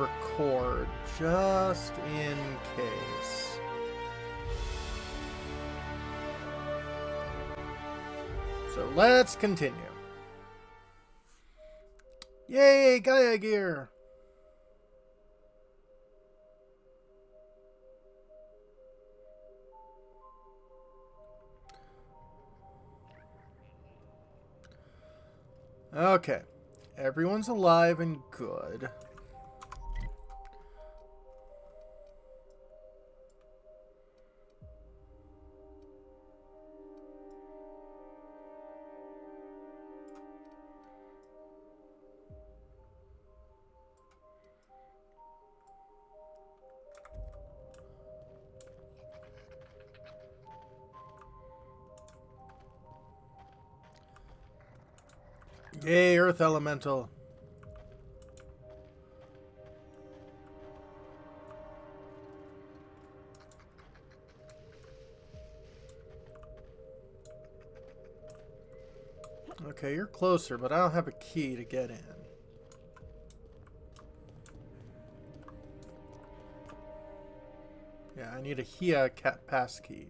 record just in case. So let's continue. Yay, Gaia gear! Okay, everyone's alive and good. Yay, Earth Elemental. Okay, you're closer, but I don't have a key to get in. Yeah, I need a HIA pass key.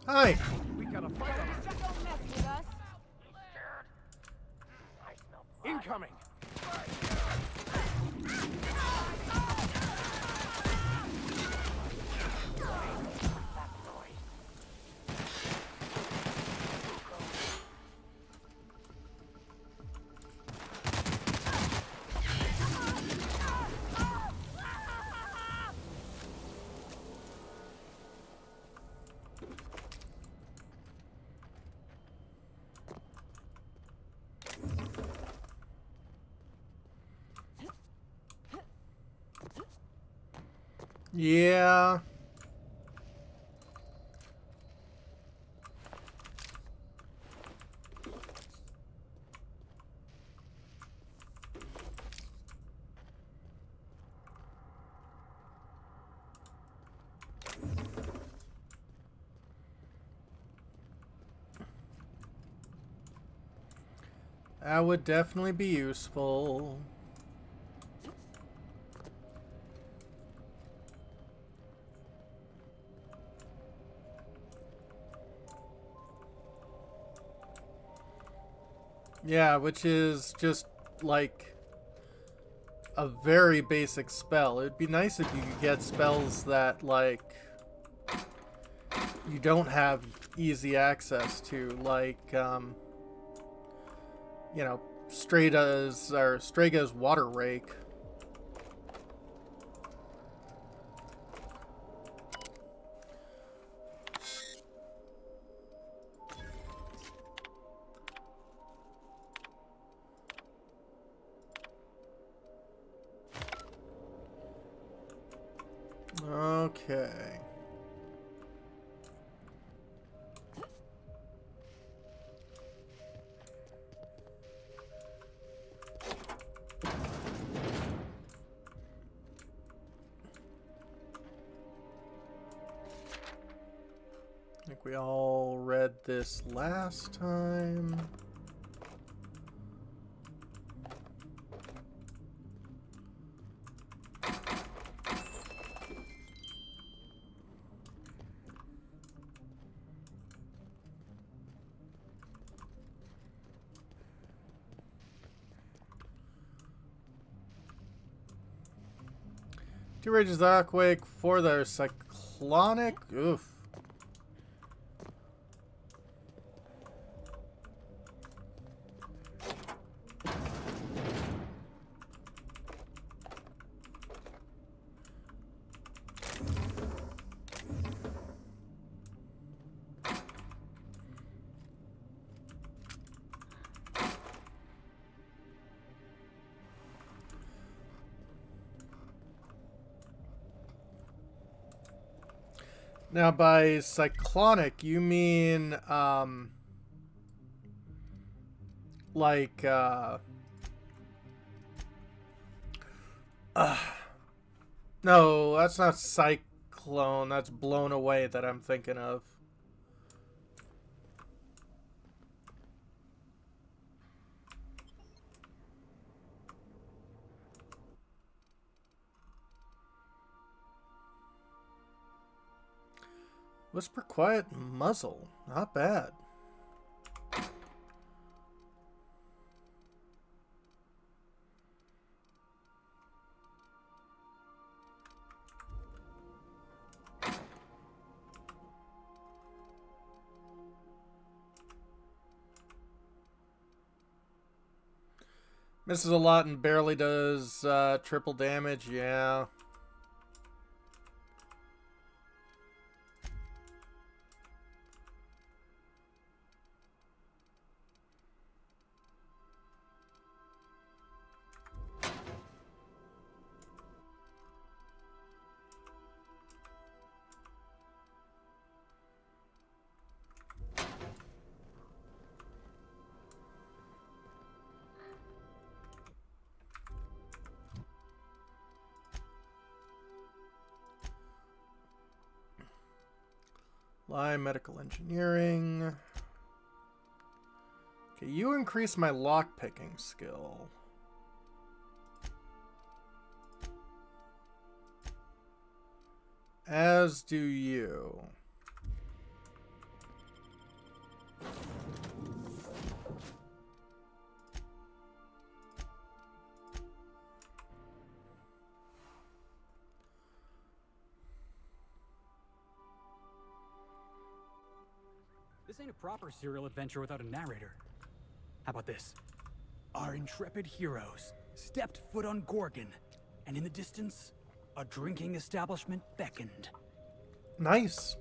Hi! We got a fight on. Don't mess with us. Incoming! Yeah. That would definitely be useful. Yeah, which is just like a very basic spell. It'd be nice if you could get spells that like you don't have easy access to, like you know, Straga's Water Rake. Okay. I think we all read this last time. 2 rages of Earthquake, 4 that are Cyclonic. Oof. Now, by cyclonic, you mean, like, no, that's not cyclone, that's blown away that I'm thinking of. Whisper quiet muzzle. Not bad. Misses a lot and barely does triple damage. Yeah. Lie medical engineering. Okay, you increase my lockpicking skill. As do you. This ain't a proper serial adventure without a narrator. How about this? Our intrepid heroes stepped foot on Gorgon, and in the distance, a drinking establishment beckoned. Nice.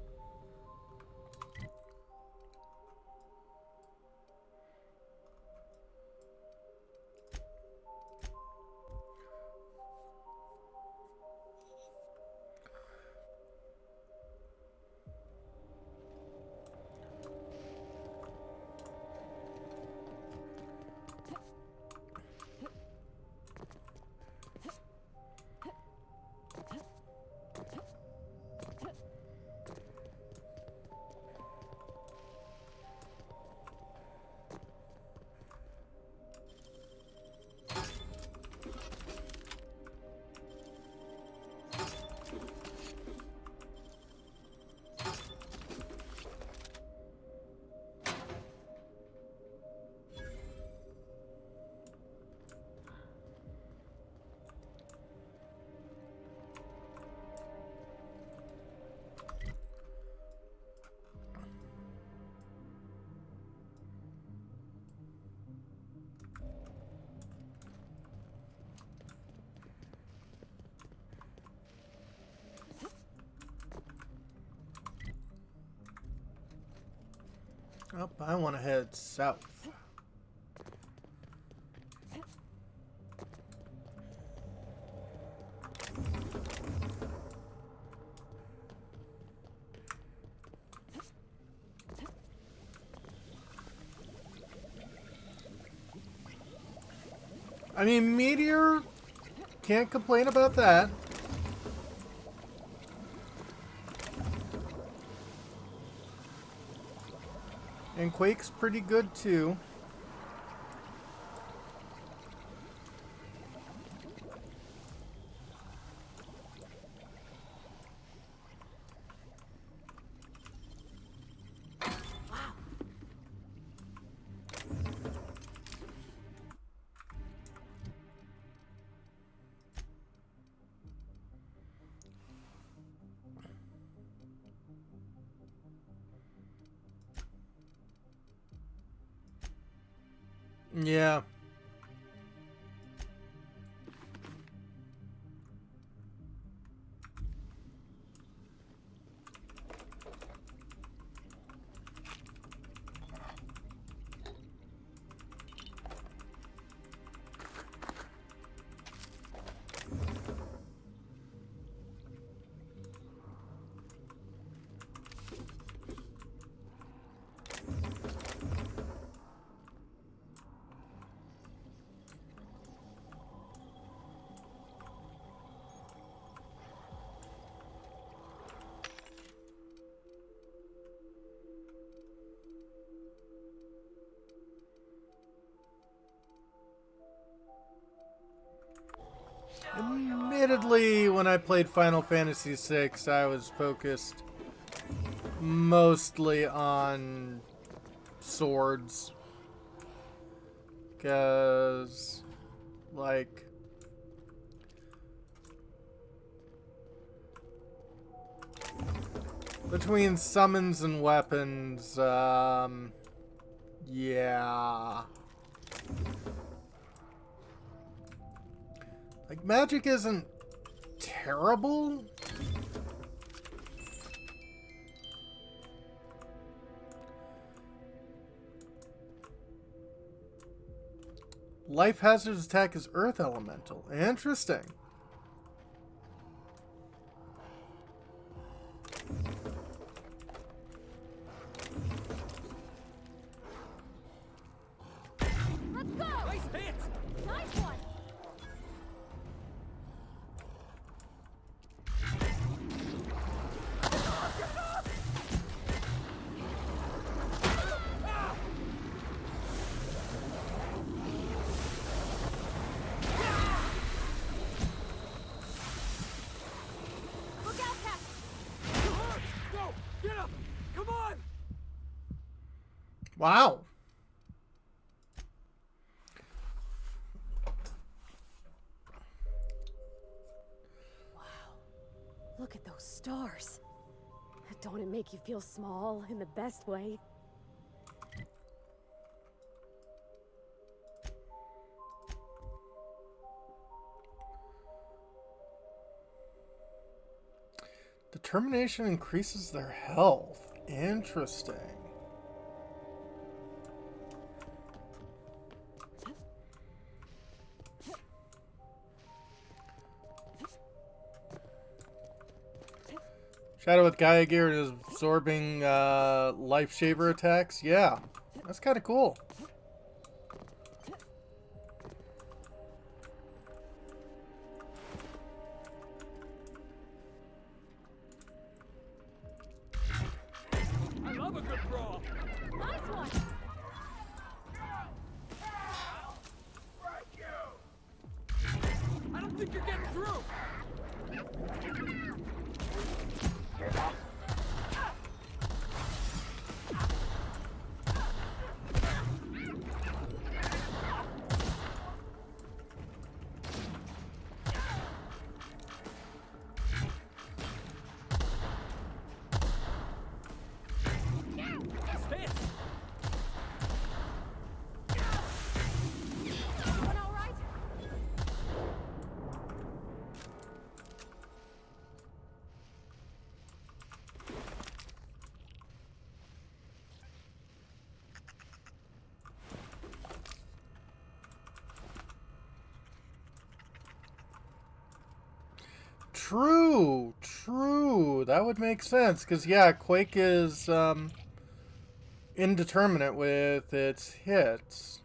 Up, I want to head south. I mean, Meteor, can't complain about that. And Quake's pretty good too. Yeah. Admittedly, when I played Final Fantasy VI, I was focused mostly on swords. Because, like, between summons and weapons, yeah. Like, magic isn't terrible. Life Hazard's attack is Earth Elemental. Interesting. Let's go! Nice hit! Nice one! Look out, Captain! Go! Get up! Come on! Wow. Look at those stars. Don't it make you feel small in the best way? Determination increases their health. Interesting. Shadow with Gaia Gear is absorbing Life Shaver attacks. Yeah, that's kind of cool. I love a good brawl! Nice one! I don't think you're getting through! Nice hit! Doing all right? True, true. That would make sense because yeah, Quake is indeterminate with its hits.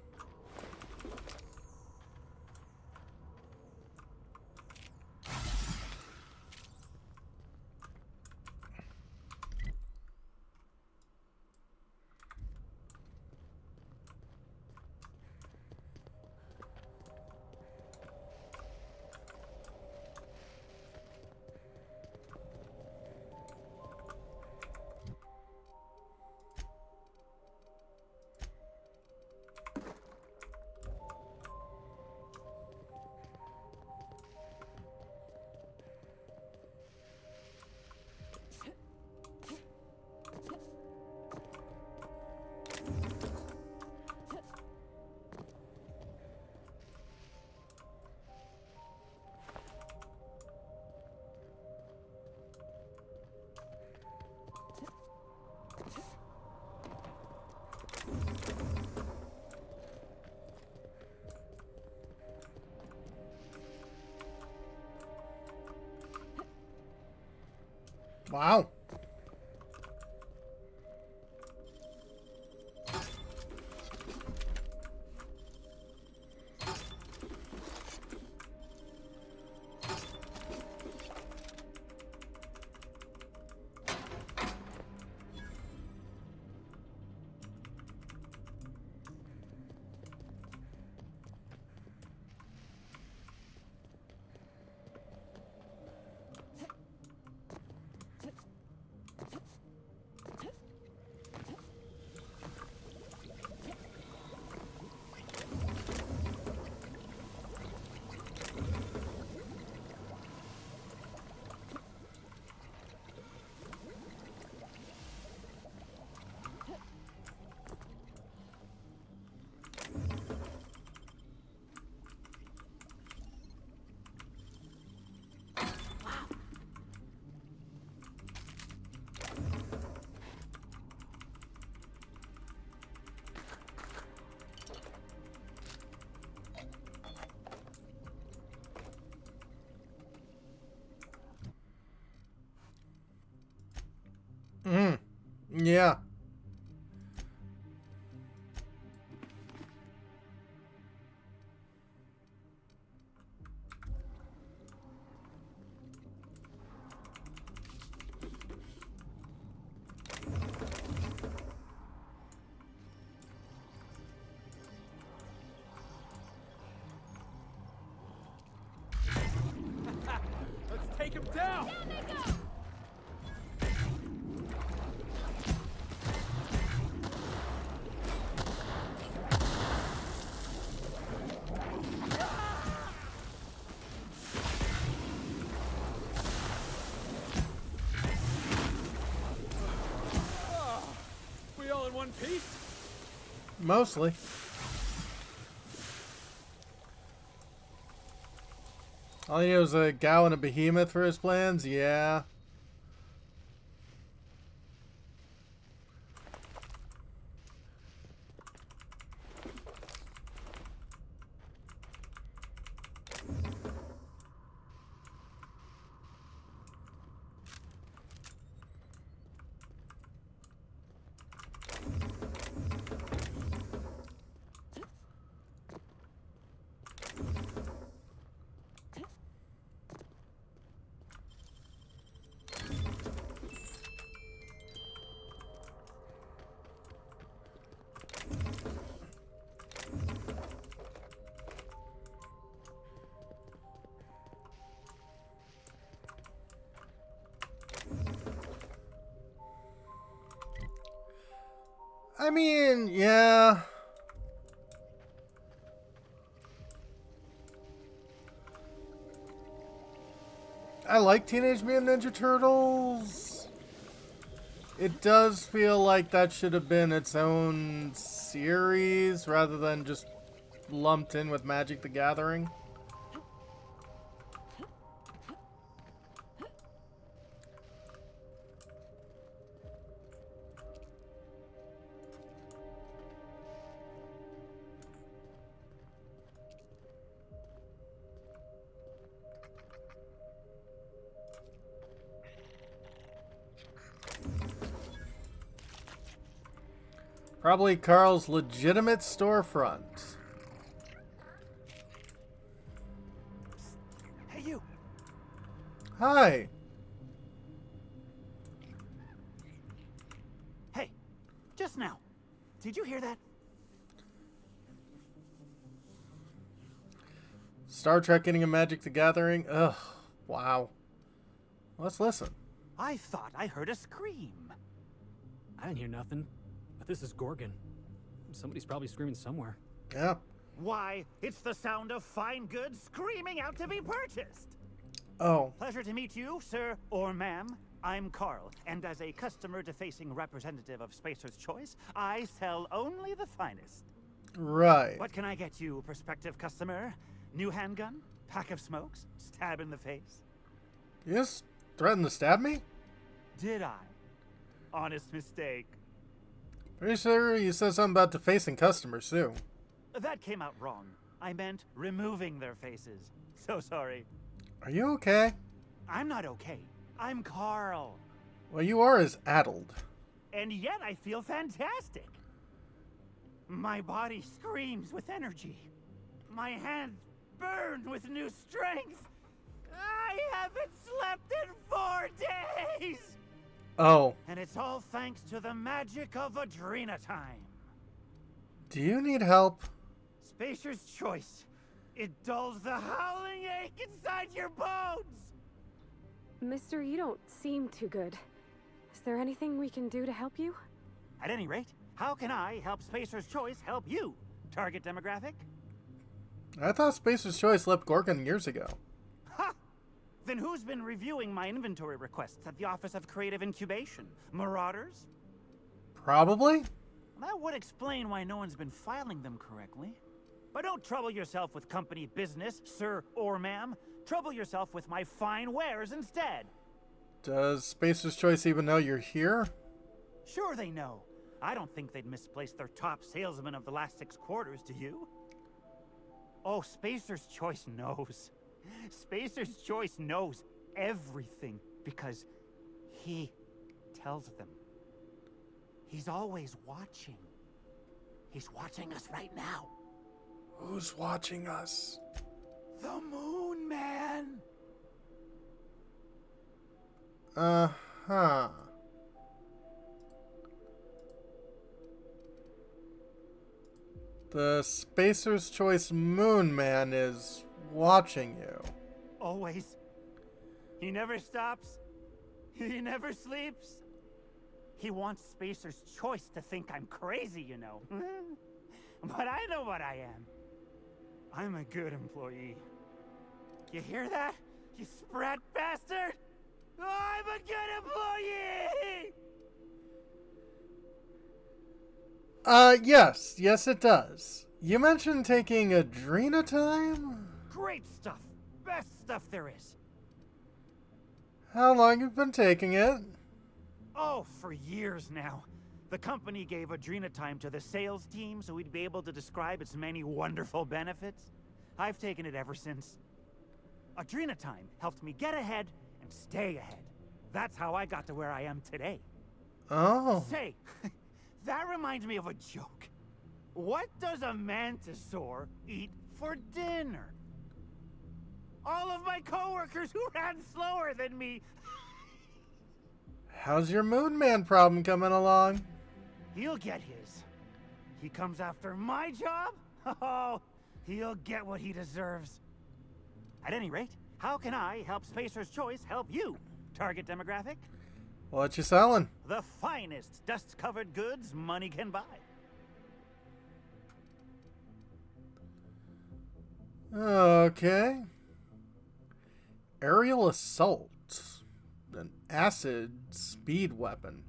Wow. Yeah. Let's take him down! We all in one piece? Mostly. All he knows a Gao and a behemoth for his plans? Yeah. I mean, yeah. I like Teenage Mutant Ninja Turtles. It does feel like that should have been its own series rather than just lumped in with Magic the Gathering. Probably Carl's legitimate storefront. Hey, you! Hi. Hey, just now. Did you hear that? Star Trek getting a Magic the Gathering? Ugh. Wow. Let's listen. I thought I heard a scream. I didn't hear nothing. But this is Gorgon. Somebody's probably screaming somewhere. Yeah. Why, it's the sound of fine goods screaming out to be purchased. Oh. Pleasure to meet you, sir or ma'am. I'm Carl, and as a customer-defacing representative of Spacer's Choice, I sell only the finest. Right. What can I get you, prospective customer? New handgun? Pack of smokes? Stab in the face? You just threatened to stab me? Did I? Honest mistake. Pretty sure you said something about defacing customers, too. That came out wrong. I meant removing their faces. So sorry. Are you okay? I'm not okay. I'm Carl. Well, you are as addled. And yet I feel fantastic. My body screams with energy. My hands burn with new strength. I haven't slept in 4 days! Oh, And it's all thanks to the magic of Adrena time. do you need help? Spacer's choice. It dulls the howling ache inside your bones! Mister, you don't seem too good. Is there anything we can do to help you? At any rate, how can I help Spacer's Choice help you? Target demographic? I thought Spacer's Choice left Gorgon years ago. Ha! Then who's been reviewing my inventory requests at the Office of Creative Incubation? Marauders? Probably? That would explain why no one's been filing them correctly. But don't trouble yourself with company business, sir or ma'am. Trouble yourself with my fine wares instead. Does Spacer's Choice even know you're here? Sure they know. I don't think they'd misplace their top salesman of the last 6 quarters, do you? Oh, Spacer's Choice knows. Spacer's Choice knows everything because he tells them. He's always watching. He's watching us right now. Who's watching us? The Moon Man! Uh-huh. The Spacer's Choice Moon Man is watching you. Always. He never stops. He never sleeps. He wants Spacer's Choice to think I'm crazy, you know. But I know what I am. I'm a good employee. You hear that? You sprat bastard? I'm a good employee! Yes. Yes, it does. You mentioned taking Adrena time? Great stuff. Best stuff there is. How long have you been taking it? Oh, for years now. The company gave Adrena time to the sales team so we'd be able to describe its many wonderful benefits. I've taken it ever since. Adrena time helped me get ahead and stay ahead. That's how I got to where I am today. Oh. Say, that reminds me of a joke. What does a mantisaur eat for dinner? All of my coworkers who ran slower than me. How's your Moon Man problem coming along? He'll get his. He comes after my job? Oh, he'll get what he deserves. At any rate, how can I help Spacer's Choice help you? Target demographic? What you selling? The finest dust-covered goods money can buy. Okay. Aerial assault. An acid speed weapon.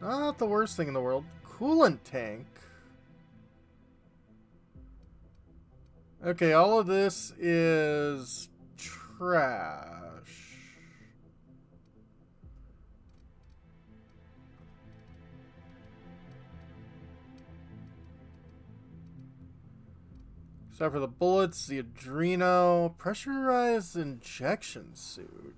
Not the worst thing in the world. Coolant tank. Okay, all of this is trash. Except for the bullets, the Adreno, pressurized injection suit.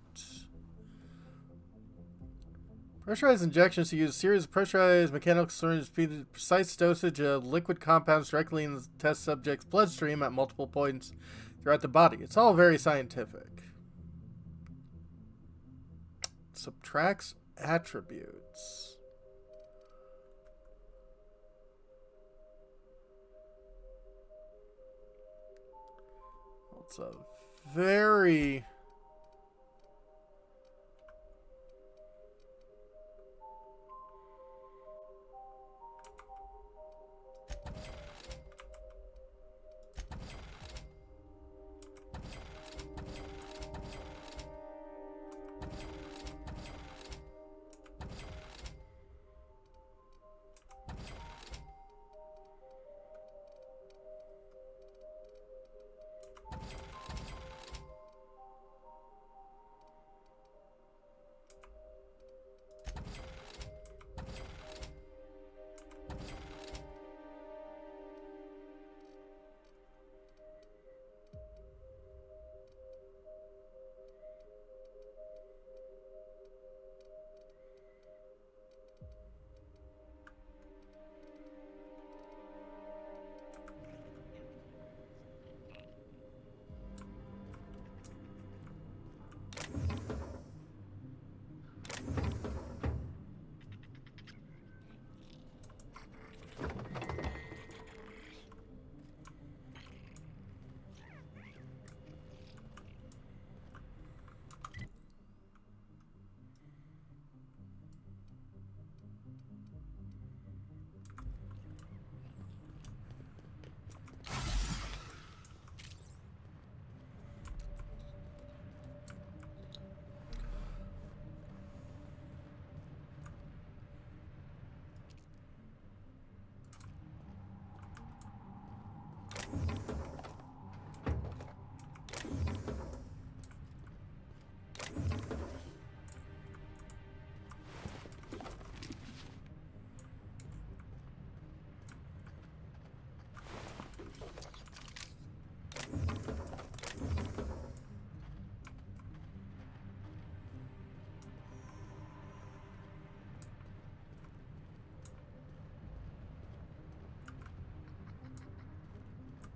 Pressurized injections to use a series of pressurized mechanical syringes feed the precise dosage of liquid compounds directly in the test subject's bloodstream at multiple points throughout the body. It's all very scientific. Subtracts attributes. It's a very...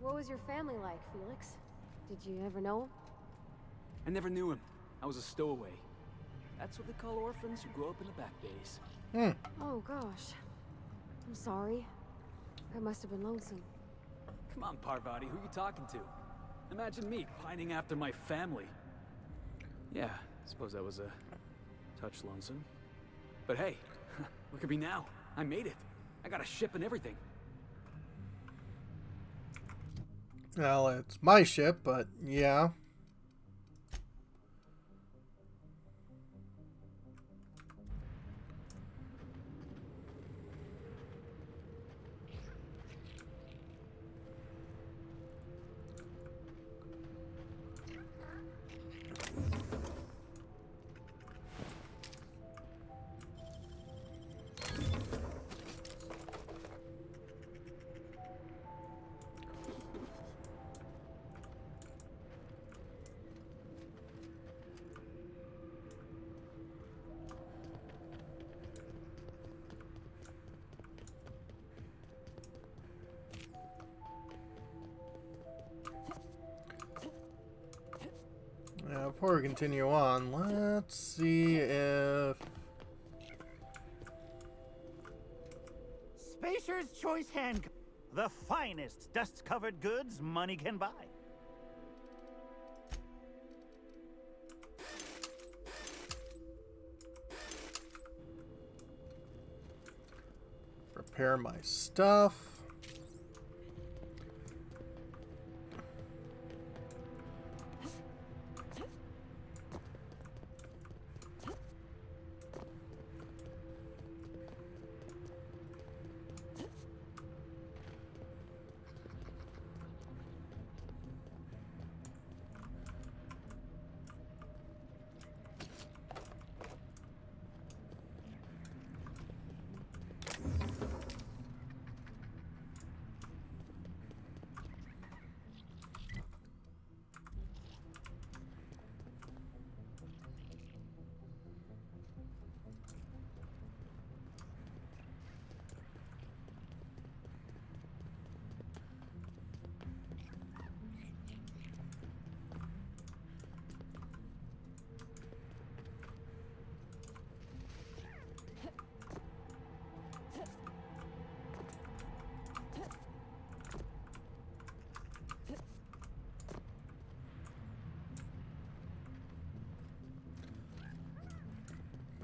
What was your family like, Felix? Did you ever know him? I never knew him. I was a stowaway. That's what they call orphans who grow up in the back days. Oh, gosh. I'm sorry. That must have been lonesome. Come on, Parvati, who you talking to? Imagine me pining after my family. Yeah, I suppose that was a touch lonesome. But hey, look at me now. I made it. I got a ship and everything. Well, it's my ship, but yeah. Now, before we continue on, let's see if... Spacer's Choice Handgun. The finest dust-covered goods money can buy. Repair my stuff.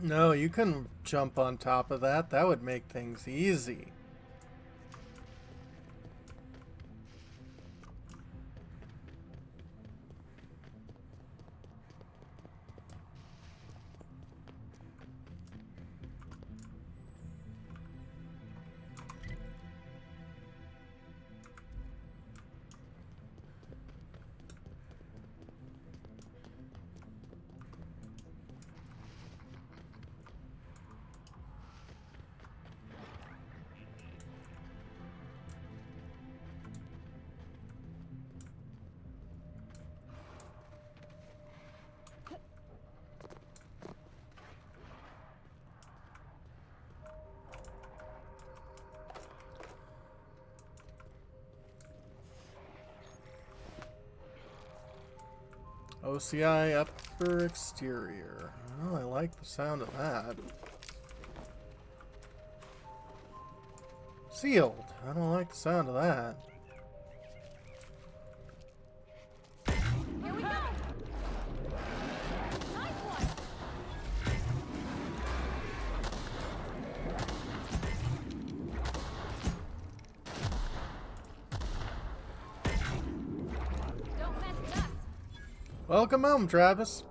No, you couldn't jump on top of that. That would make things easy. OCI upper exterior. Oh, I like the sound of that. Sealed. I don't like the sound of that. Here we go! Nice one! Don't mess with us! Welcome home, Travis.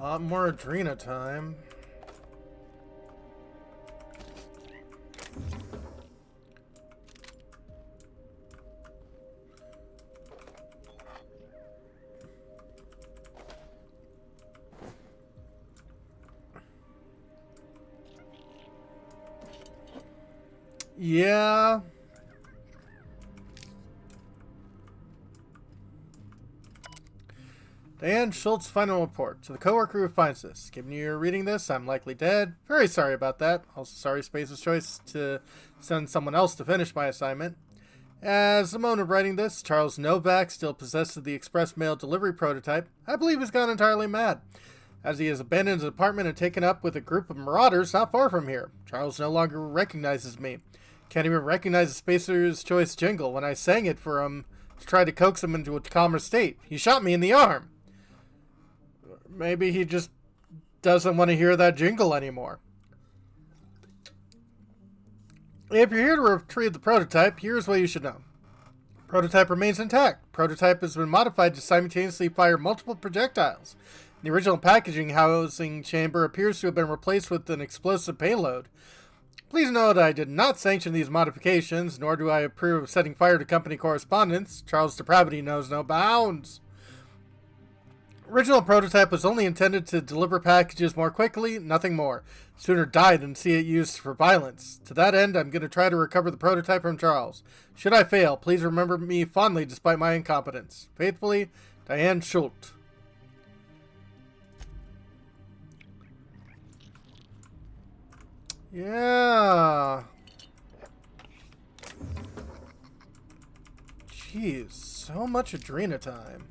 A lot more Adrena time. Yeah. Diane Schultz final report. To the coworker who finds this. Given you're reading this, I'm likely dead. Very sorry about that. Also sorry Space's choice to send someone else to finish my assignment. As the moment of writing this, Charles Novak still possesses the express mail delivery prototype. I believe he's gone entirely mad, as he has abandoned his apartment and taken up with a group of marauders not far from here. Charles no longer recognizes me. Can't even recognize the Spacer's Choice jingle when I sang it for him to try to coax him into a calmer state. He shot me in the arm. Maybe he just doesn't want to hear that jingle anymore. If you're here to retrieve the prototype, here's what you should know. Prototype remains intact. Prototype has been modified to simultaneously fire multiple projectiles. The original packaging housing chamber appears to have been replaced with an explosive payload. Please note I did not sanction these modifications, nor do I approve of setting fire to company correspondence. Charles' depravity knows no bounds. Original prototype was only intended to deliver packages more quickly, nothing more. Sooner die than see it used for violence. To that end, I'm going to try to recover the prototype from Charles. Should I fail, please remember me fondly despite my incompetence. Faithfully, Diane Schultz. Yeah. Jeez, so much Adrena time.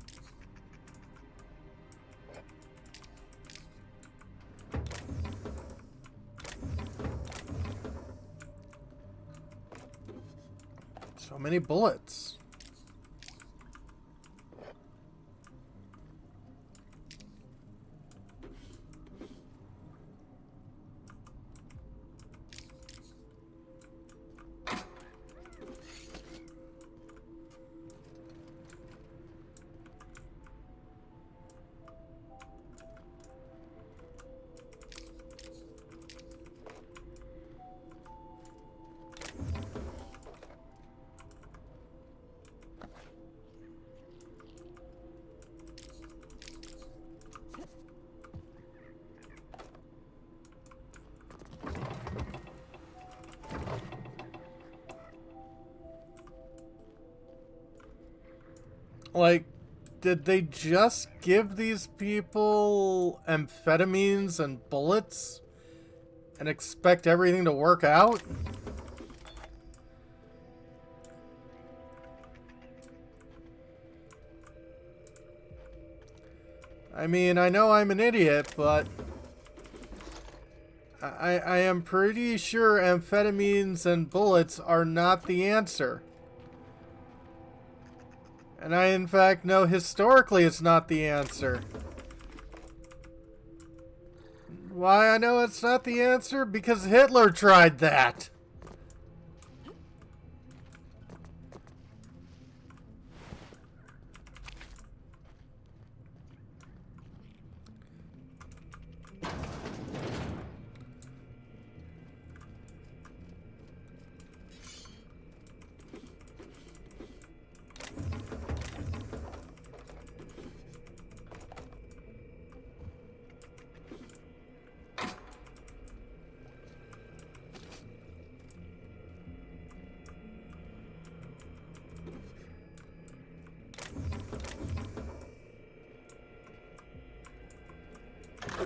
So many bullets. Like, did they just give these people amphetamines and bullets and expect everything to work out? I mean, I know I'm an idiot, but I am pretty sure amphetamines and bullets are not the answer. And I, in fact, know historically it's not the answer. Why I know it's not the answer? Because Hitler tried that.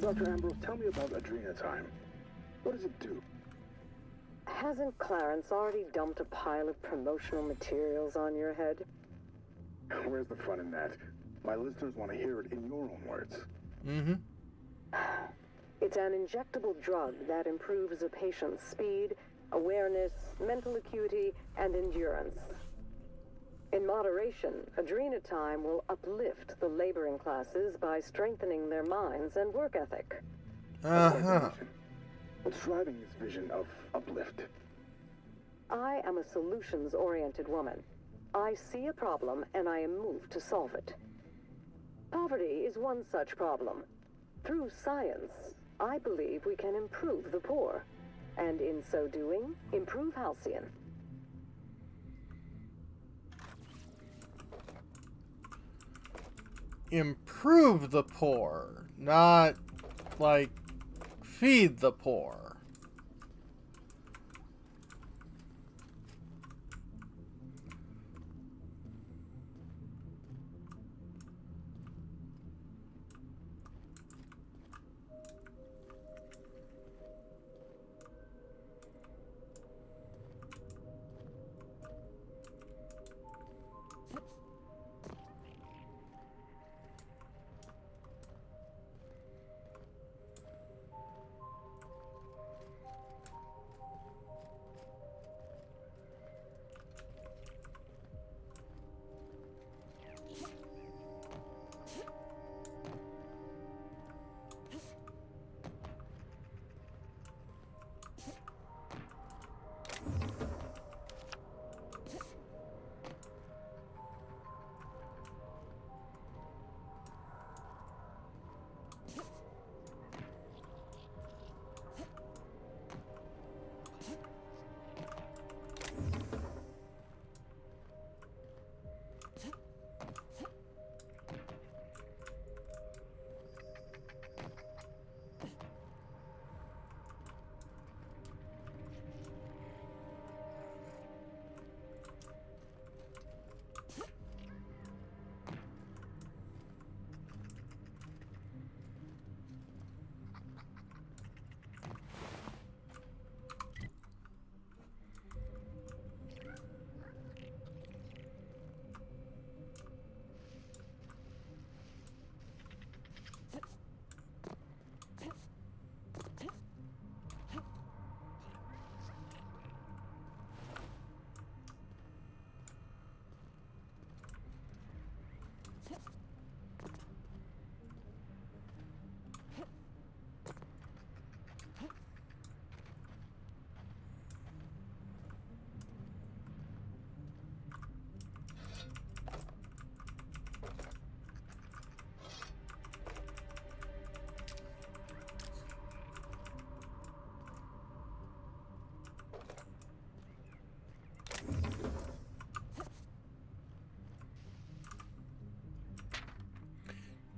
Dr. Ambrose, tell me about Adrena time. What does it do? Hasn't Clarence already dumped a pile of promotional materials on your head? Where's the fun in that? My listeners want to hear it in your own words. Mm-hmm. It's an injectable drug that improves a patient's speed, awareness, mental acuity, and endurance. In moderation, Adrena time will uplift the laboring classes by strengthening their minds and work ethic. Uh-huh. What's driving this vision of uplift? I am a solutions-oriented woman. I see a problem and I am moved to solve it. Poverty is one such problem. Through science, I believe we can improve the poor, and in so doing, improve Halcyon. Improve the poor, not, like, feed the poor.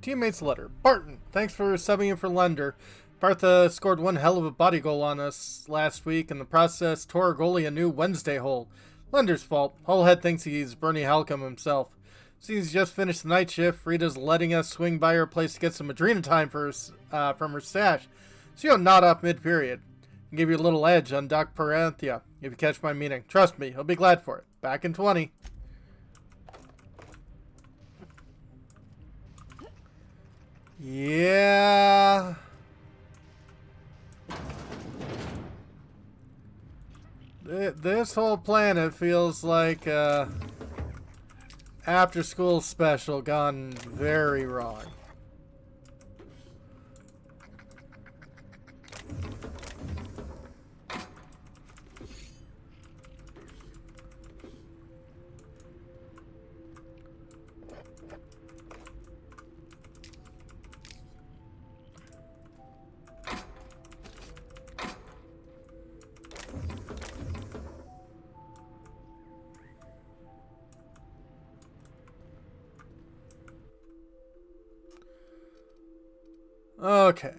Teammates letter. Barton, thanks for subbing in for Lender. Bartha scored one hell of a body goal on us last week. In the process, tore our goalie a new Wednesday hole. Lender's fault. Hullhead thinks he's Bernie Halcomb himself. Since he's just finished the night shift, Rita's letting us swing by her place to get some Adrena time for from her stash. So you don't nod off mid-period. I'll give you a little edge on Doc Paranthia if you catch my meaning. Trust me, he'll be glad for it. Back in 20. Yeah. This whole planet feels like after school special gone very wrong. Okay.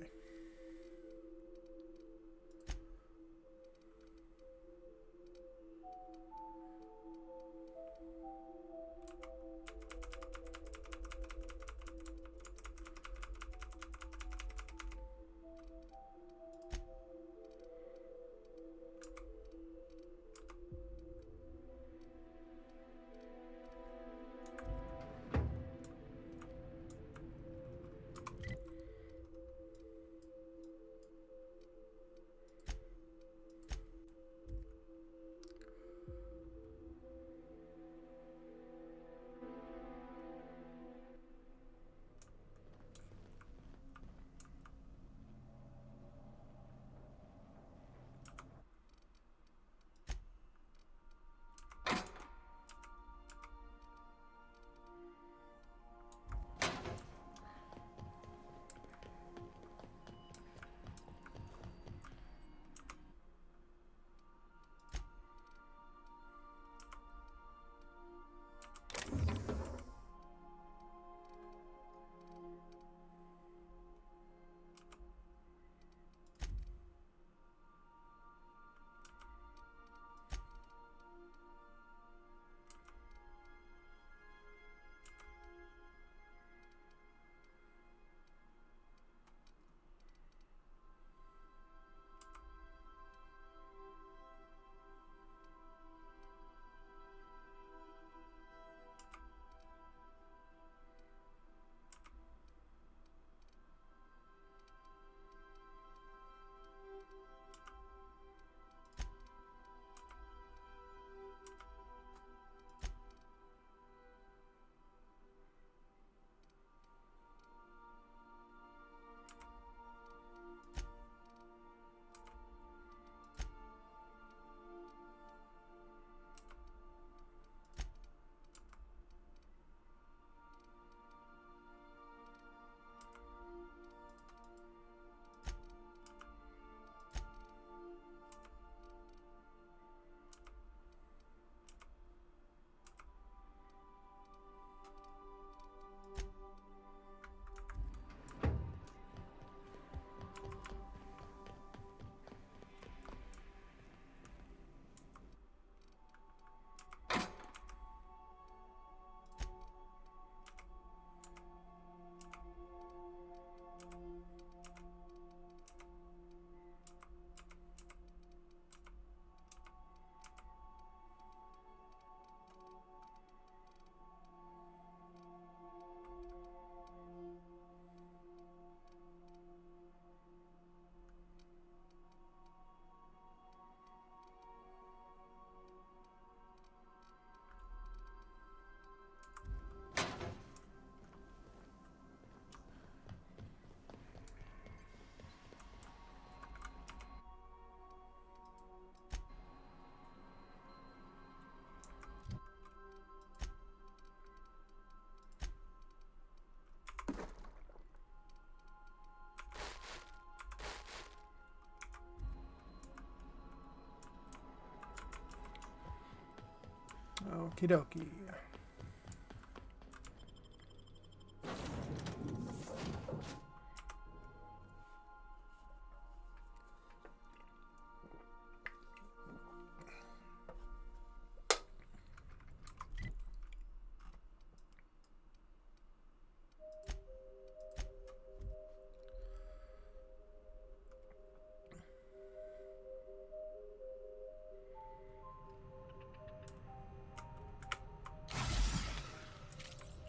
Okie dokie.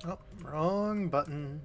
Oh, wrong button.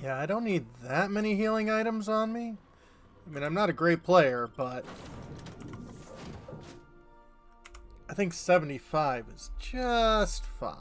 Yeah, I don't need that many healing items on me. I mean, I'm not a great player, but I think 75 is just fine.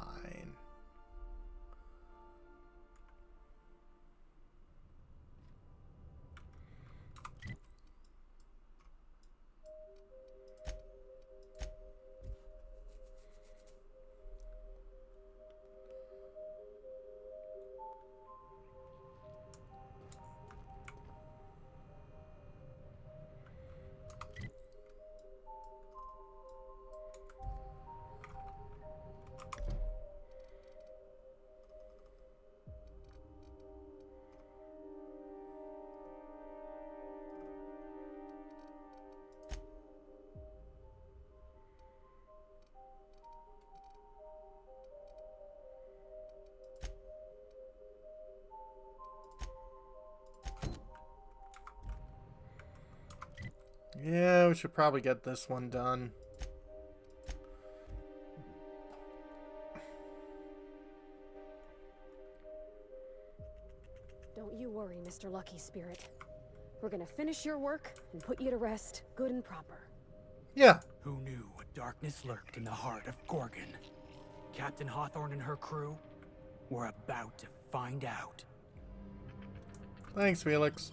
Yeah, we should probably get this one done. Don't you worry, Mr. Lucky Spirit. We're gonna finish your work and put you to rest, good and proper. Yeah. Who knew what darkness lurked in the heart of Gorgon? Captain Hawthorne and her crew were about to find out. Thanks, Felix.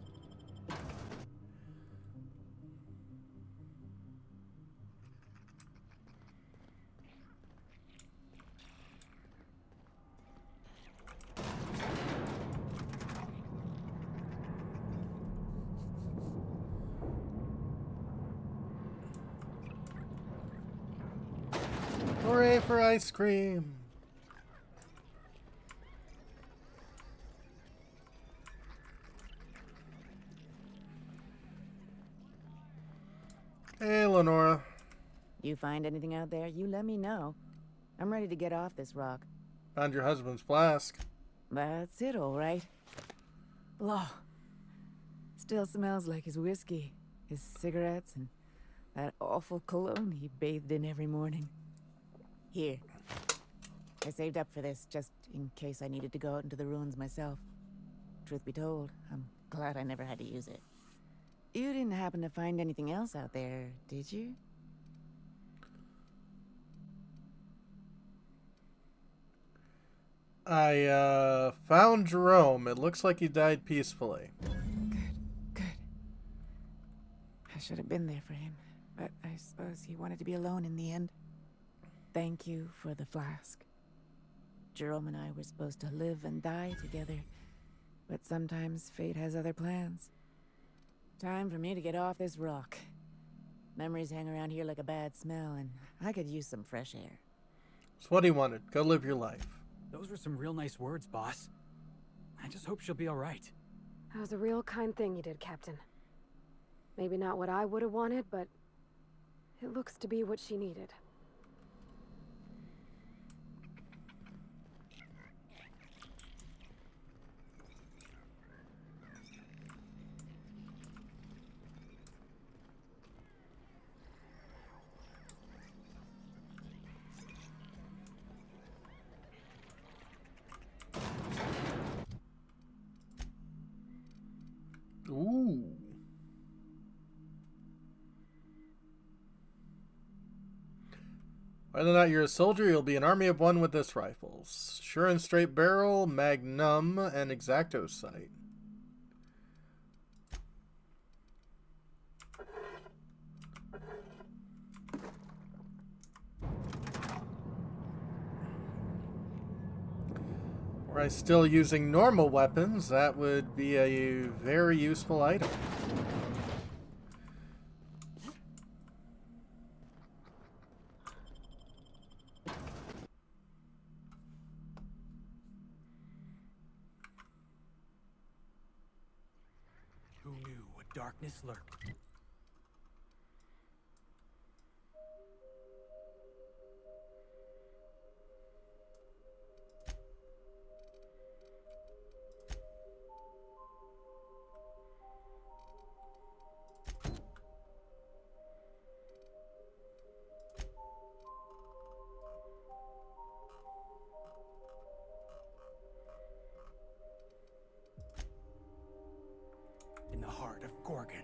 Hooray for ice cream! Hey, Lenora. You find anything out there, you let me know. I'm ready to get off this rock. Found your husband's flask. That's it, all right. Blah. Still smells like his whiskey, his cigarettes, and that awful cologne he bathed in every morning. Here. I saved up for this, just in case I needed to go out into the ruins myself. Truth be told, I'm glad I never had to use it. You didn't happen to find anything else out there, did you? I found Jerome. It looks like he died peacefully. Good. I should have been there for him, but I suppose he wanted to be alone in the end. Thank you for the flask. Jerome and I were supposed to live and die together, but sometimes fate has other plans. Time for me to get off this rock. Memories hang around here like a bad smell, and I could use some fresh air. It's what he wanted. Go live your life. Those were some real nice words, boss. I just hope she'll be all right. That was a real kind thing you did, Captain. Maybe not what I would have wanted, but it looks to be what she needed. Ooh. Whether or not you're a soldier, you'll be an army of one with this rifle. Sure and straight barrel, magnum, and exacto sight. Were I still using normal weapons, that would be a very useful item. Who knew what darkness lurked? In the heart of Gorgon.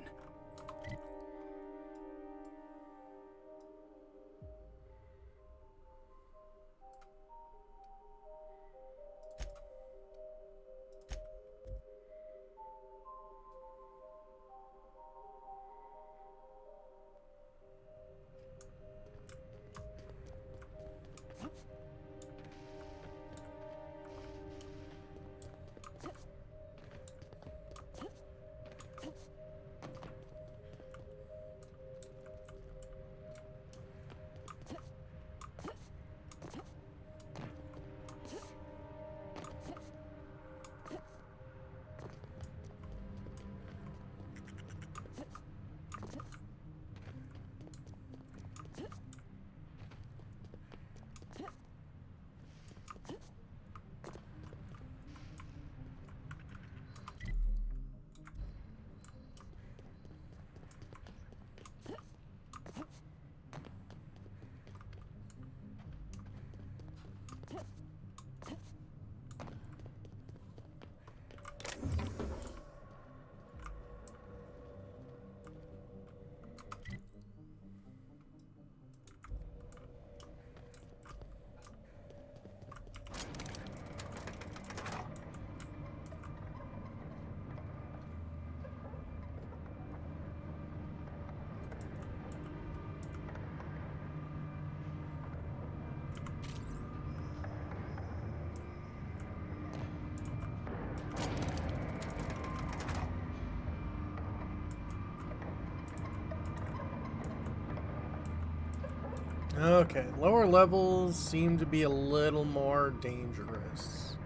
Okay, lower levels seem to be a little more dangerous.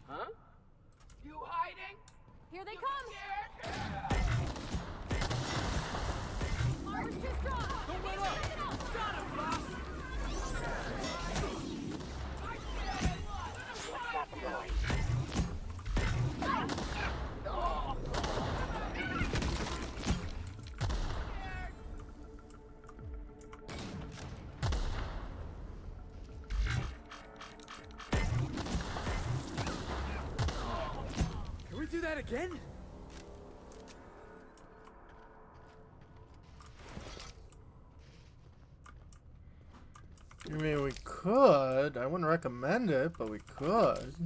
Huh? You hiding? Here they come! Armor's too strong! Don't let up! Got him, boss! that again? I mean, we could. I wouldn't recommend it, but we could.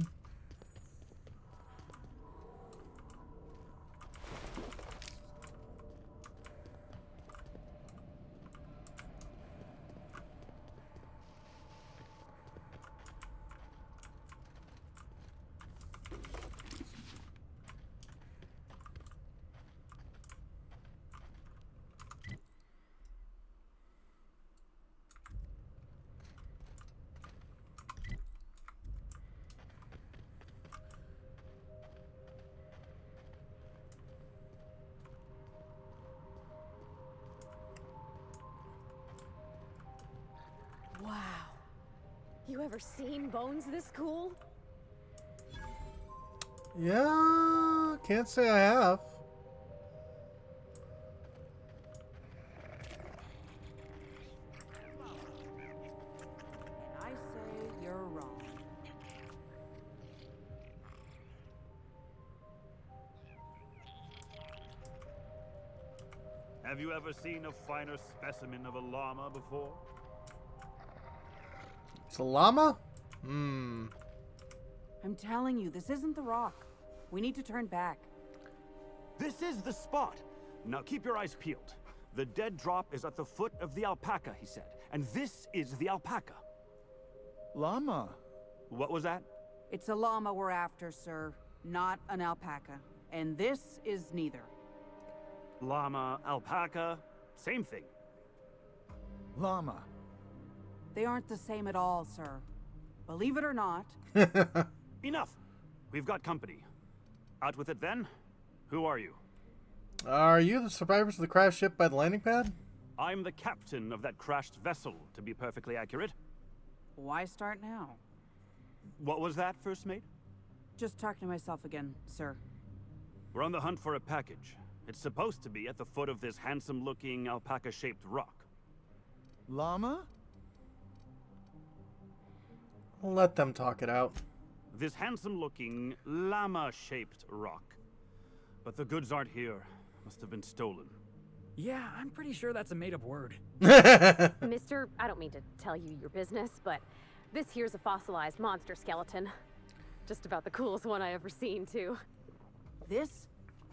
Wow. You ever seen bones this cool? Yeah, can't say I have. And I say you're wrong. Have you ever seen a finer specimen of a llama before? It's a llama? Hmm. I'm telling you, this isn't the rock. We need to turn back. This is the spot. Now keep your eyes peeled. The dead drop is at the foot of the alpaca, he said. And this is the alpaca. Llama. What was that? It's a llama we're after, sir, not an alpaca. And this is neither. Llama, alpaca, same thing. Llama. They aren't the same at all, sir. Believe it or not. Enough. We've got company. Out with it then. Who are you? Are you the survivors of the crash ship by the landing pad? I'm the captain of that crashed vessel, to be perfectly accurate. Why start now? What was that, first mate? Just talking to myself again, sir. We're on the hunt for a package. It's supposed to be at the foot of this handsome-looking alpaca-shaped rock. Llama? Let them talk it out. This handsome-looking llama-shaped rock. But the goods aren't here. Must have been stolen. Yeah, I'm pretty sure that's a made-up word. Mister, I don't mean to tell you your business, but this here's a fossilized monster skeleton. Just about the coolest one I ever seen, too. This?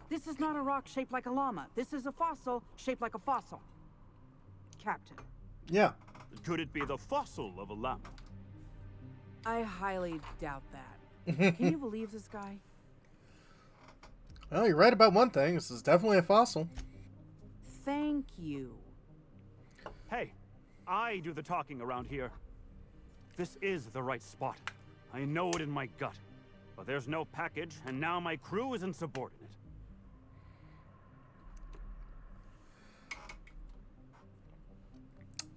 This is not a rock shaped like a llama. This is a fossil shaped like a fossil. Captain. Yeah. Could it be the fossil of a llama? I highly doubt that. Can you believe this guy? Well, you're right about one thing. This is definitely a fossil. Thank you. Hey, I do the talking around here. This is the right spot. I know it in my gut. But there's no package, and now my crew is insubordinate.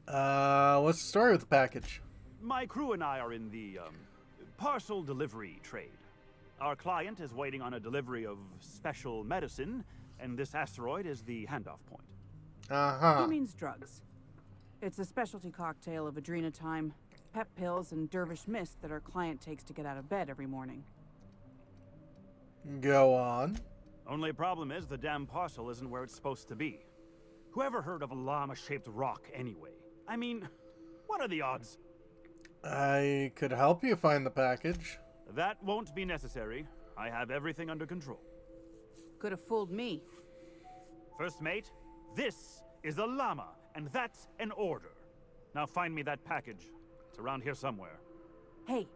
What's the story with the package? My crew and I are in the, parcel delivery trade. Our client is waiting on a delivery of special medicine, and this asteroid is the handoff point. Uh-huh. He means drugs. It's a specialty cocktail of adrenotime, pep pills, and dervish mist that our client takes to get out of bed every morning. Go on. Only problem is the damn parcel isn't where it's supposed to be. Whoever heard of a llama-shaped rock anyway? I mean, what are the odds? I could help you find the package. That won't be necessary. I have everything under control. Could have fooled me. First mate, this is a llama, and that's an order. Now find me that package. It's around here somewhere. Hey,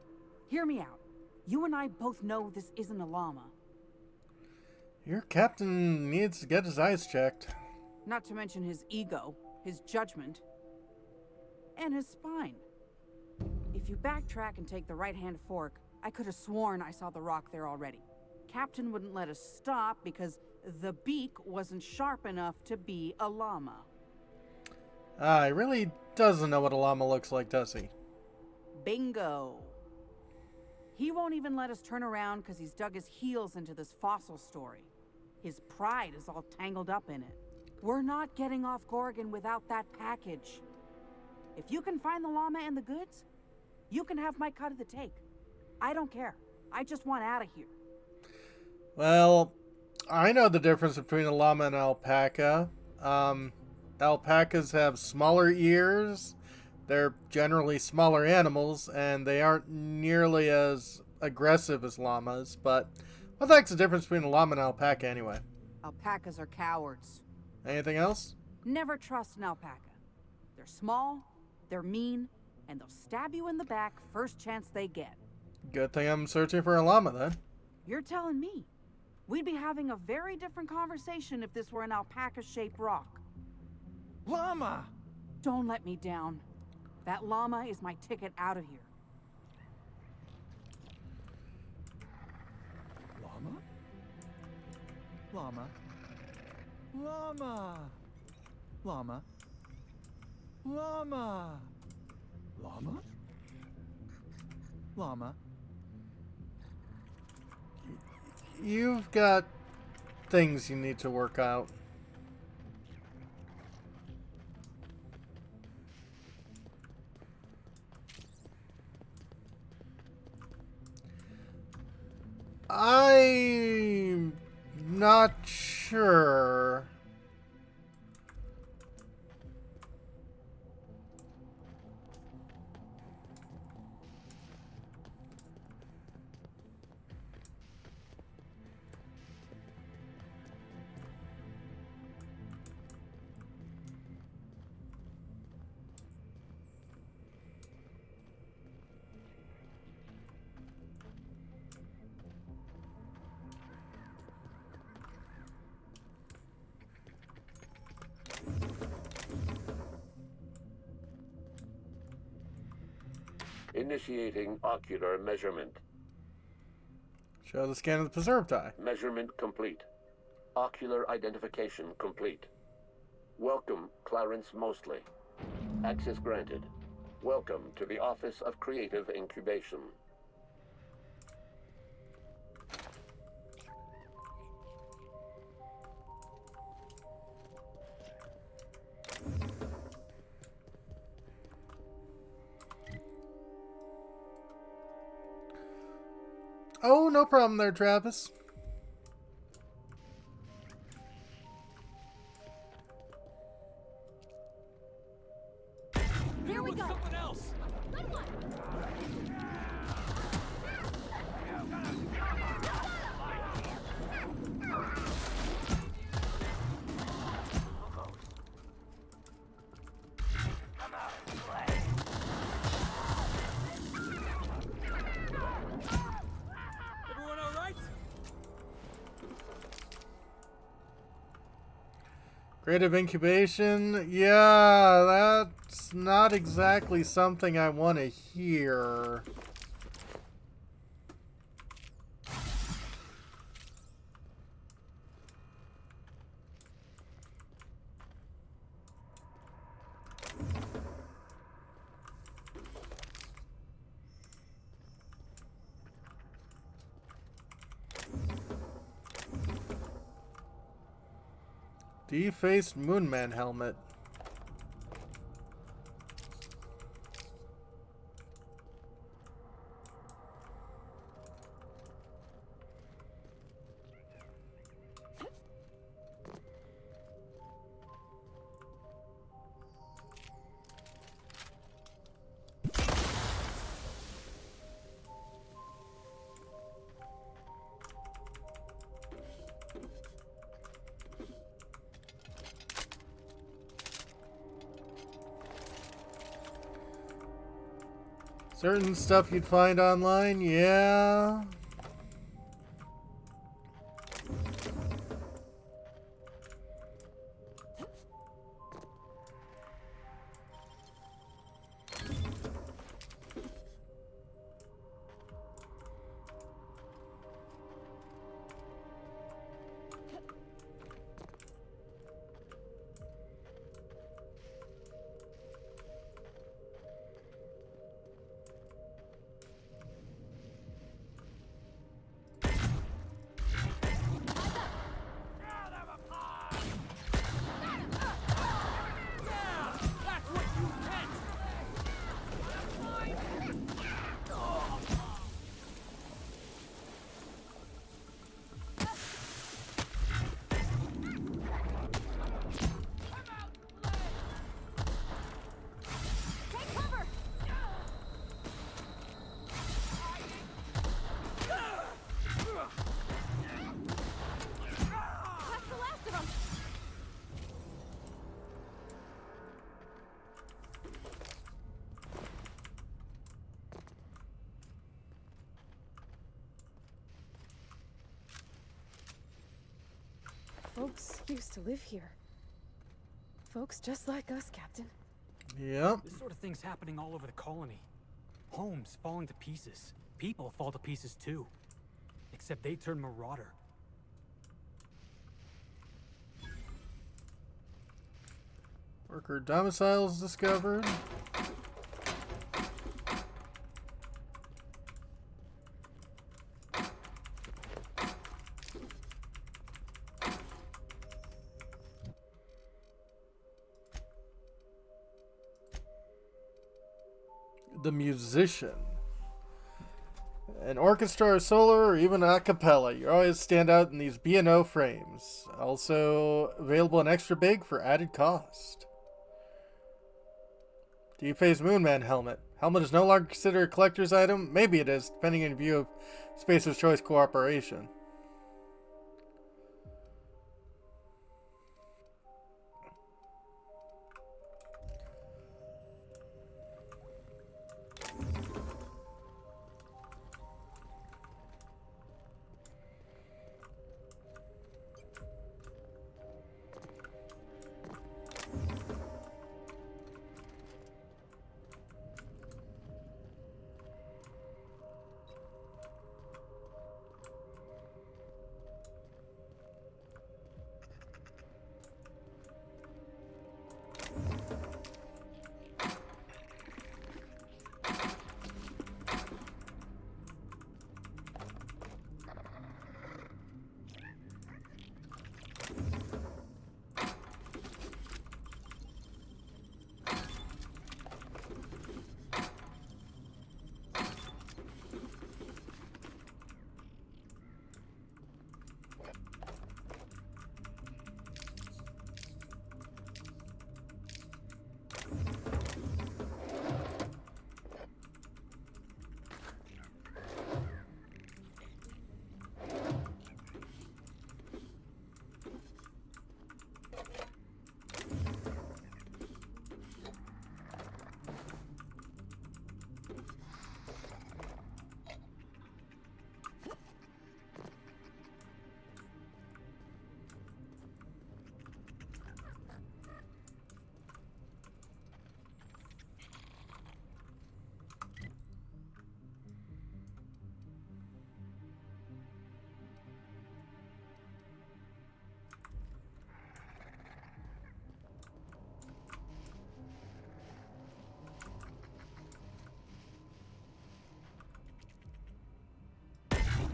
hear me out. You and I both know this isn't a llama. Your captain needs to get his eyes checked. Not to mention his ego, his judgment, and his spine. If you backtrack and take the right-hand fork, I could have sworn I saw the rock there already. Captain wouldn't let us stop because the beak wasn't sharp enough to be a llama. He really doesn't know what a llama looks like, does he? Bingo. He won't even let us turn around because he's dug his heels into this fossil story. His pride is all tangled up in it. We're not getting off Gorgon without that package. If you can find the llama and the goods, you can have my cut of the take. I don't care. I just want out of here. Well, I know the difference between a llama and an alpaca. Alpacas have smaller ears. They're generally smaller animals, and they aren't nearly as aggressive as llamas. But what the heck's the difference between a llama and an alpaca anyway? Alpacas are cowards. Anything else? Never trust an alpaca. They're small, they're mean, and they'll stab you in the back first chance they get. Good thing I'm searching for a llama then. You're telling me. We'd be having a very different conversation if this were an alpaca-shaped rock. Llama! Don't let me down. That llama is my ticket out of here. Llama? Llama? Llama! Llama? Llama! Llama? Llama? You've got things you need to work out. I'm not sure. Initiating ocular measurement. Show the scan of the preserved eye. Measurement complete. Ocular identification complete. Welcome, Clarence Mostly. Access granted. Welcome to the Office of Creative Incubation. Oh, no problem there, Travis. Here we go. Someone else. Good one. Everyone all right? Creative incubation? Yeah, that's not exactly something I want to hear. Defaced Moonman helmet. Certain stuff you'd find online, yeah. Folks used to live here. Folks just like us, Captain. Yep. This sort of thing's happening all over the colony. Homes falling to pieces. People fall to pieces too. Except they turn marauder. Worker domiciles discovered. The musician. An orchestra or solo or even a cappella. You always stand out in these B&O frames. Also available in extra big for added cost. Deep Phase Moonman helmet. Helmet is no longer considered a collector's item. Maybe it is, depending on view of Spacer's Choice Cooperation.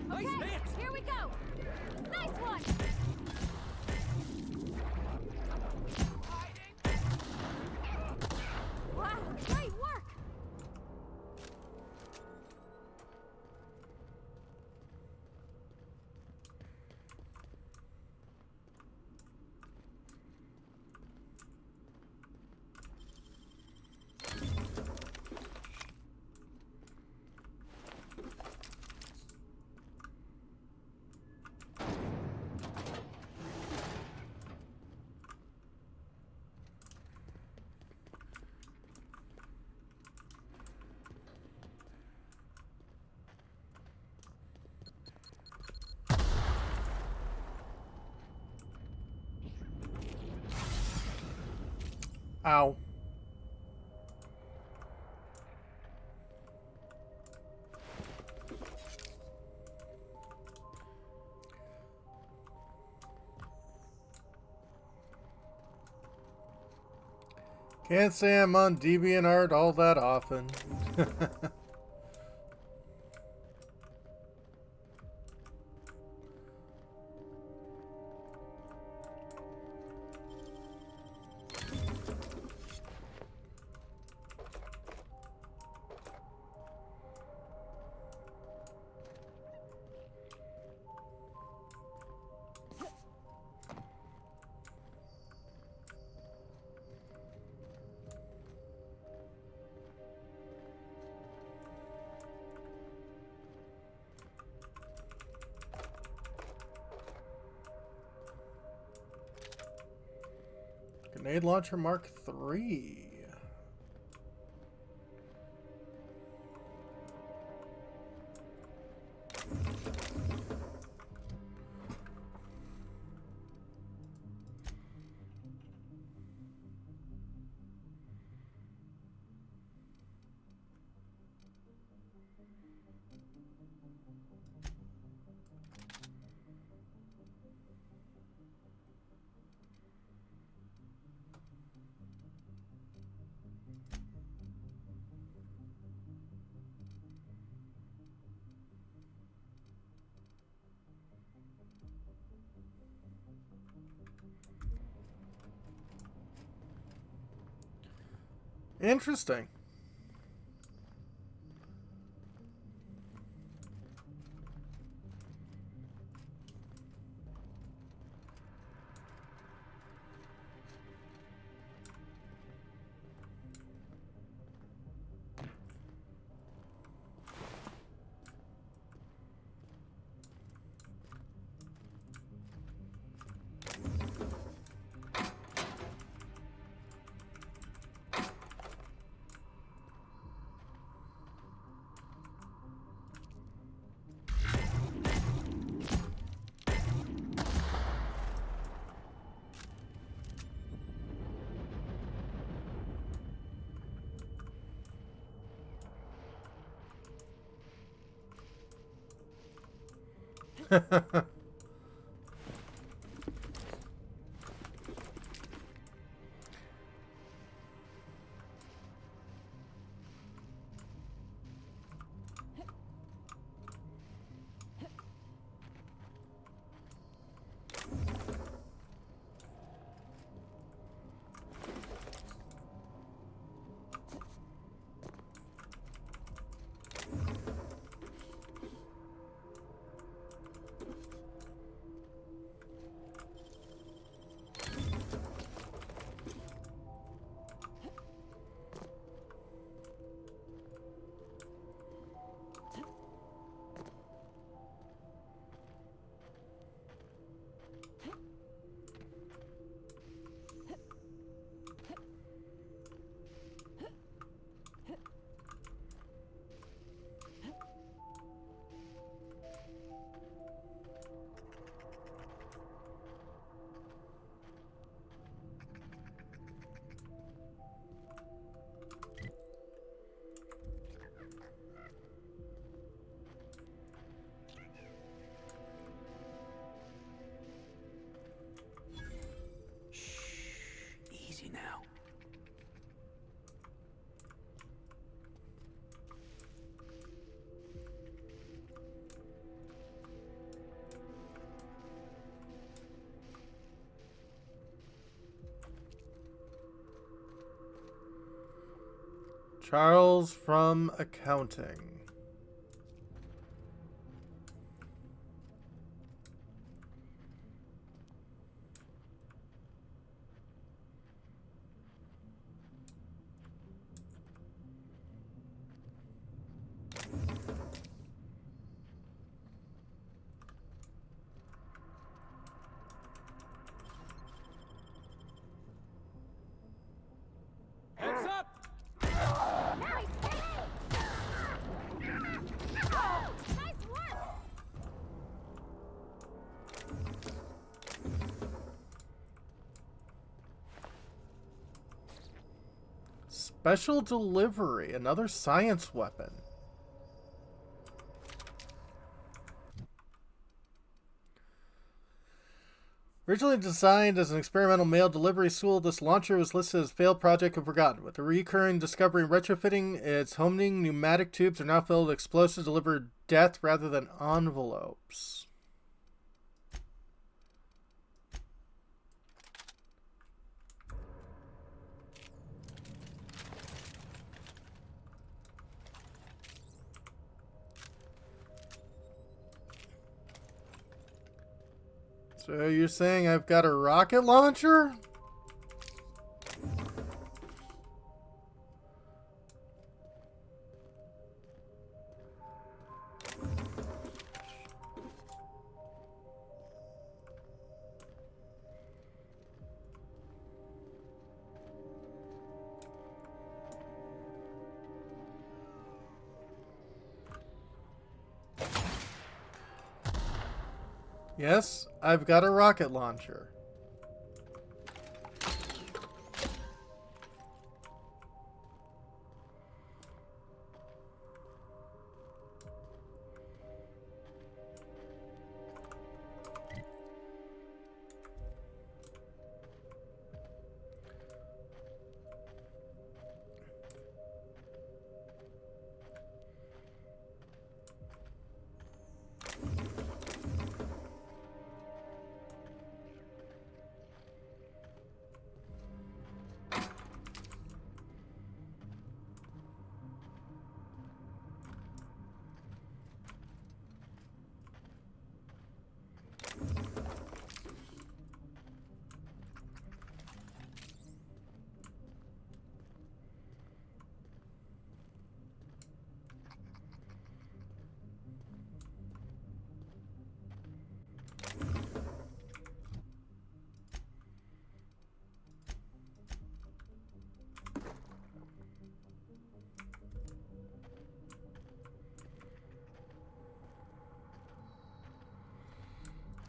Okay, here we go! Nice one! Wow, great work! Ow. Can't say I'm on DeviantArt all that often. Grenade launcher Mark III. Interesting. Easy now. Charles from accounting. Heads up! Special delivery, another science weapon. Originally designed as an experimental mail delivery tool, this launcher was listed as failed project and forgotten. With the recurring discovery and retrofitting, its homing pneumatic tubes are now filled with explosives to deliver death rather than envelopes. So you're saying I've got a rocket launcher? Yes, I've got a rocket launcher.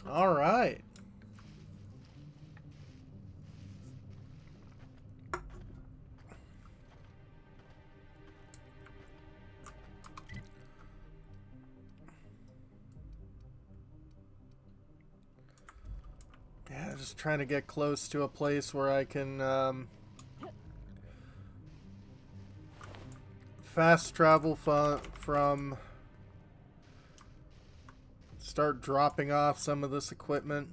All right. Yeah, just trying to get close to a place where I can fast travel from start dropping off some of this equipment.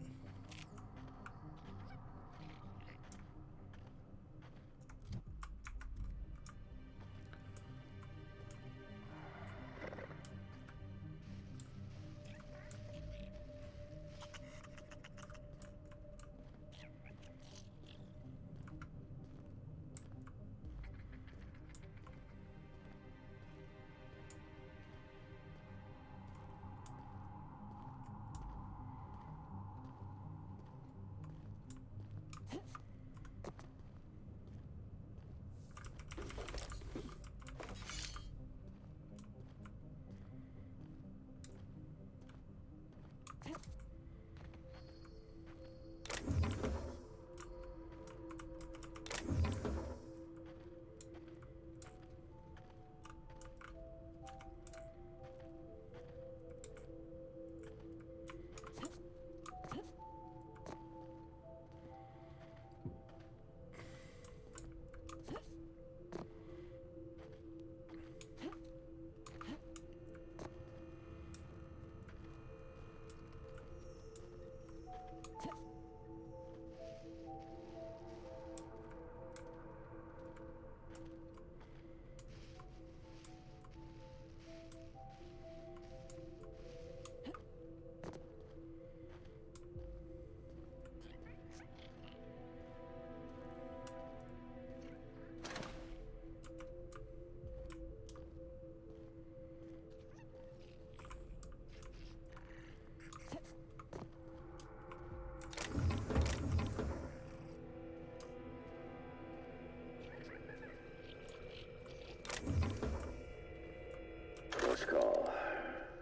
Close call.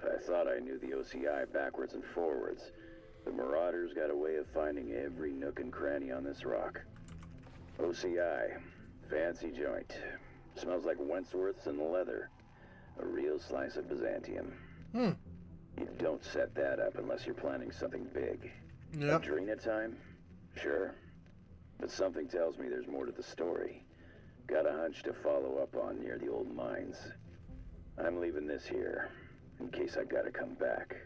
I thought I knew the OCI backwards and forwards. The Marauders got a way of finding every nook and cranny on this rock. OCI. Fancy joint. Smells like Wentworth's and leather. A real slice of Byzantium. You don't set that up unless you're planning something big. Yep. Adrena time? Sure. But something tells me there's more to the story. Got a hunch to follow up on near the old mines. I'm leaving this here, in case I gotta come back.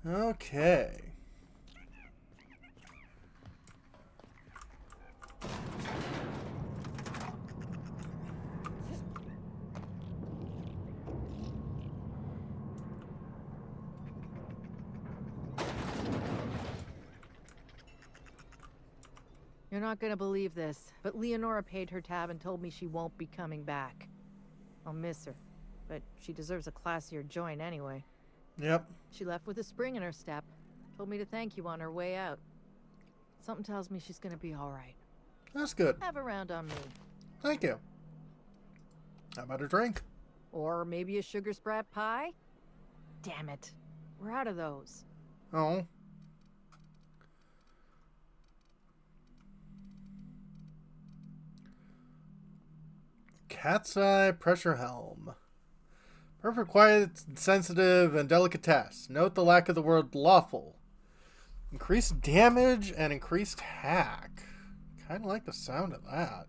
Okay. You're not gonna believe this, but Leonora paid her tab and told me she won't be coming back. I'll miss her, but she deserves a classier joint anyway. Yep. She left with a spring in her step. Told me to thank you on her way out. Something tells me she's gonna be alright. That's good. Have a round on me. Thank you. How about a drink? Or maybe a sugar sprat pie? Damn it. We're out of those. Oh. Cat's Eye Pressure Helm. Perfect, quiet, sensitive, and delicate tasks. Note the lack of the word lawful. Increased damage and increased hack. Kind of like the sound of that.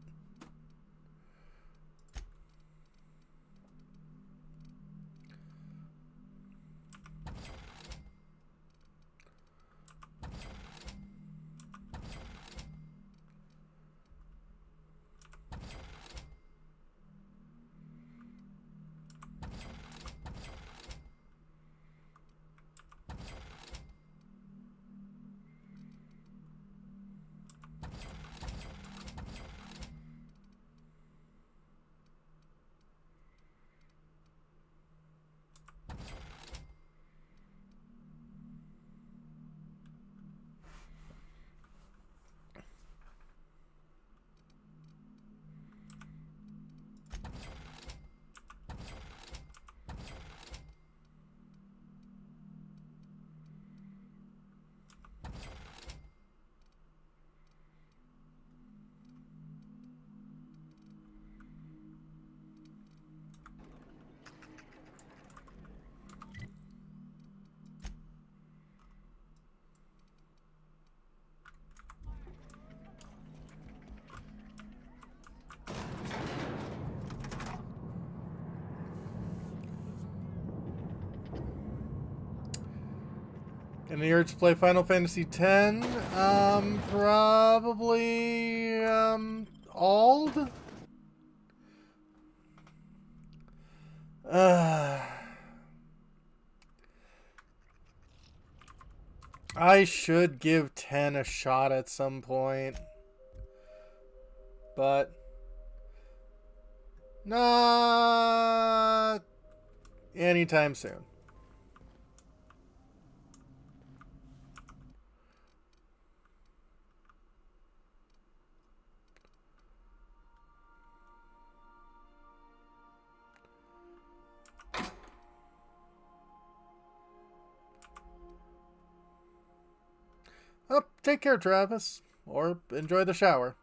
And the urge to play Final Fantasy X? Probably, Ald? I should give 10 a shot at some point. But not anytime soon. Oh, take care, Travis. Or enjoy the shower.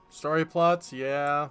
Story plots, yeah.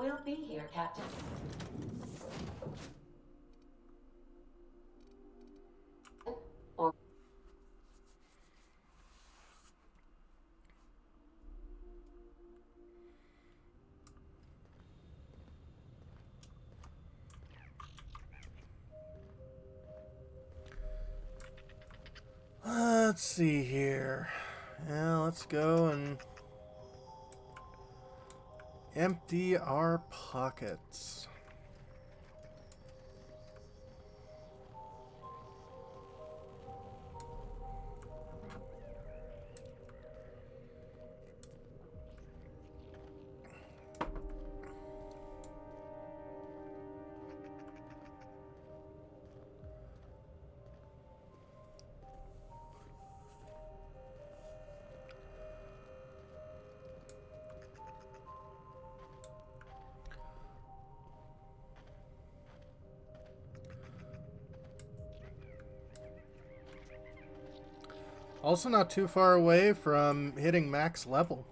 We'll be here, Captain. Or let's see here. Yeah, let's go and empty our pockets. Also not too far away from hitting max level.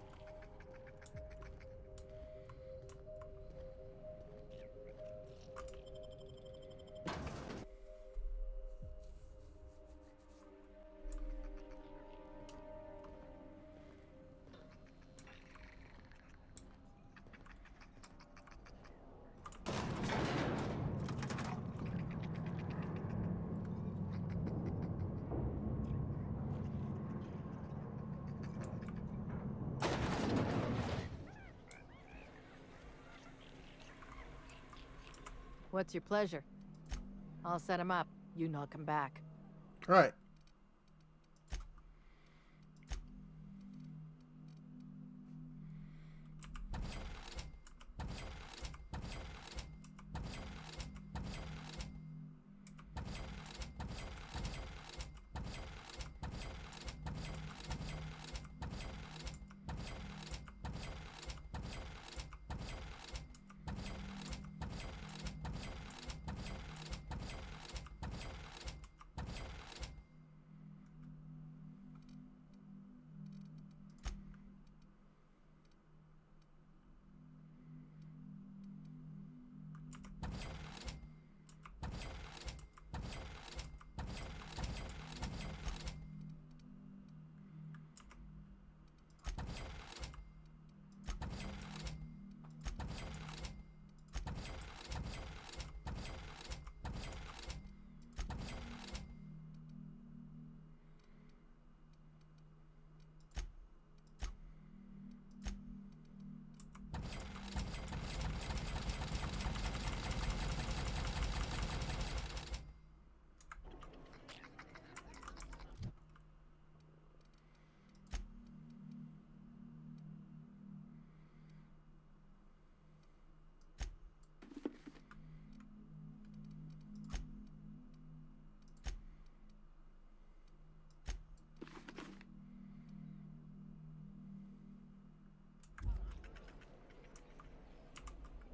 What's your pleasure? I'll set him up. You knock him back. Right.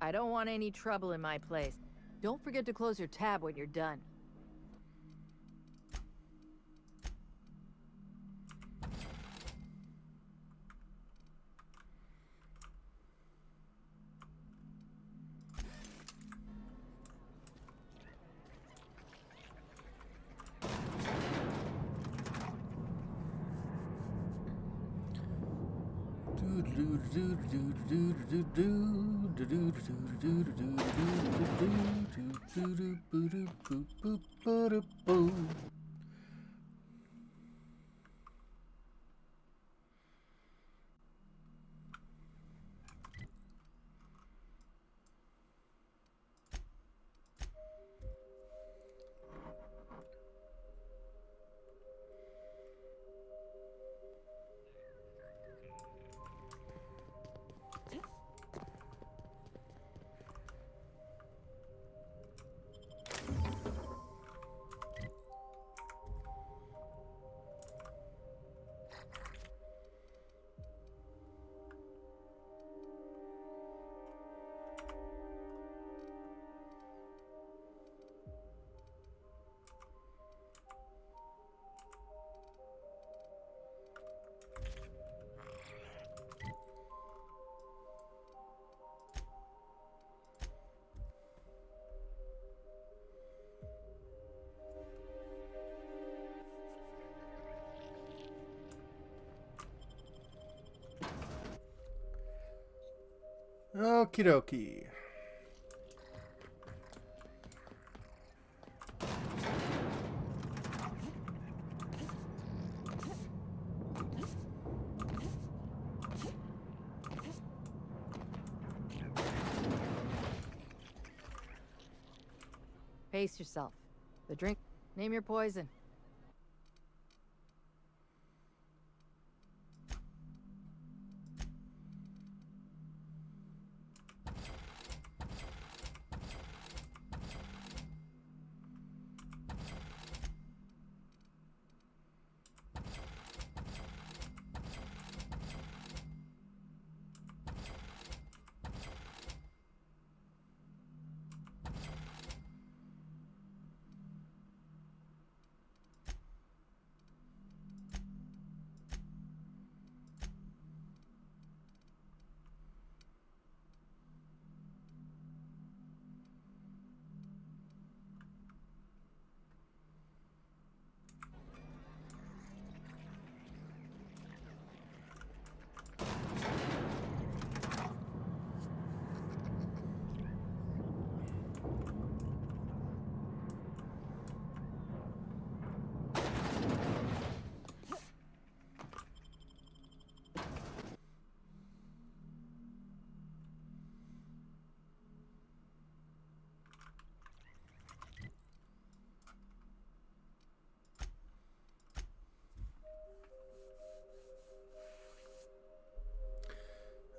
I don't want any trouble in my place. Don't forget to close your tab when you're done. Okie dokie. Pace yourself. The drink. Name your poison.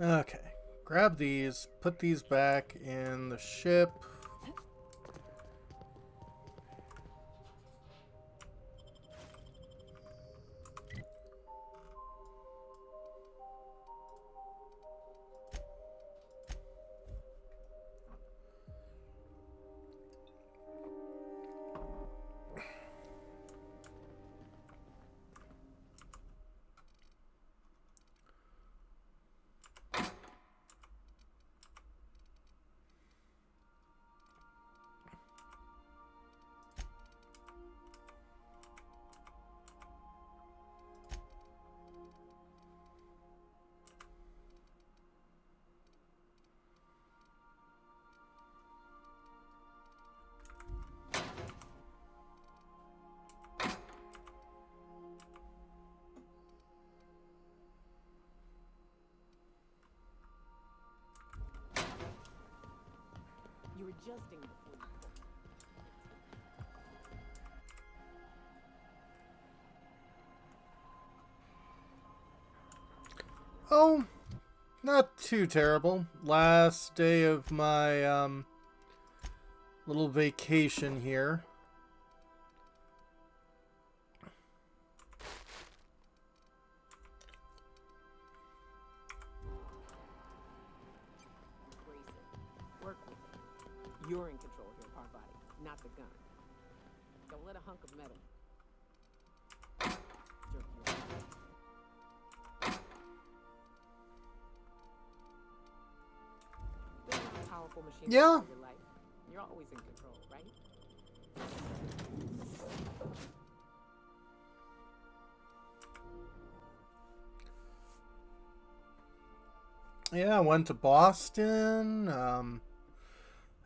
Okay, grab these, put these back in the ship. You're adjusting before you pull. Oh, not too terrible. Last day of my little vacation here. Brace it. Work with it. You're in control here, Parvati, not the gun. Don't let a hunk of metal jerk you around. Been around powerful machines Yeah. all your life. You're always in control, right? Yeah, I went to Boston.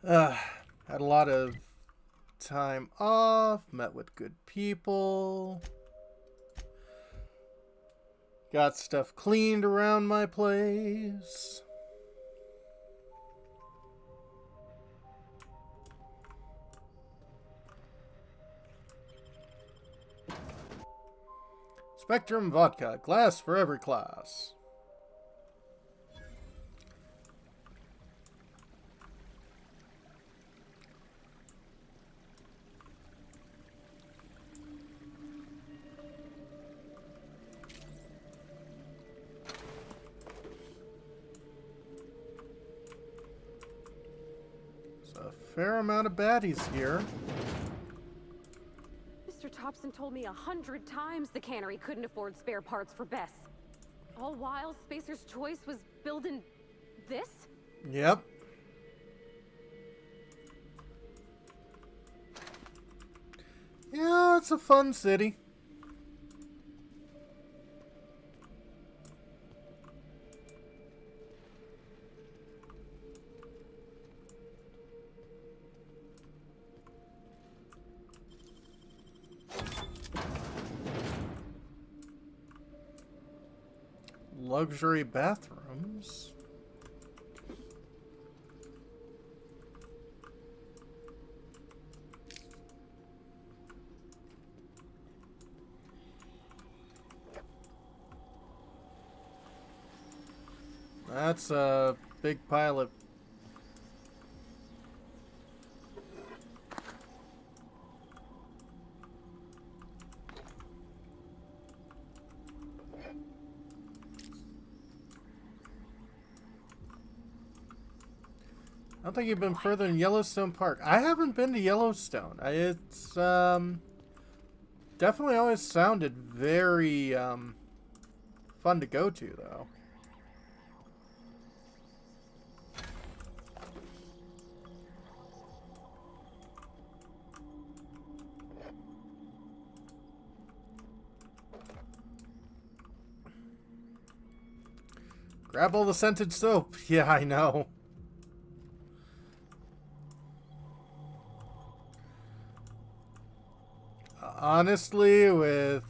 Had a lot of time off. Met with good people. Got stuff cleaned around my place. Spectrum vodka, glass for every class. There's a fair amount of baddies here. Mr. Thompson told me 100 times the cannery couldn't afford spare parts for Bess. All while Spacer's Choice was building this? Yep. Yeah, it's a fun city. luxury bathrooms. That's a big pile of... I don't think you've been further in Yellowstone Park. I haven't been to Yellowstone. It's definitely always sounded very fun to go to, though. Grab all the scented soap. Yeah, I know. Honestly, with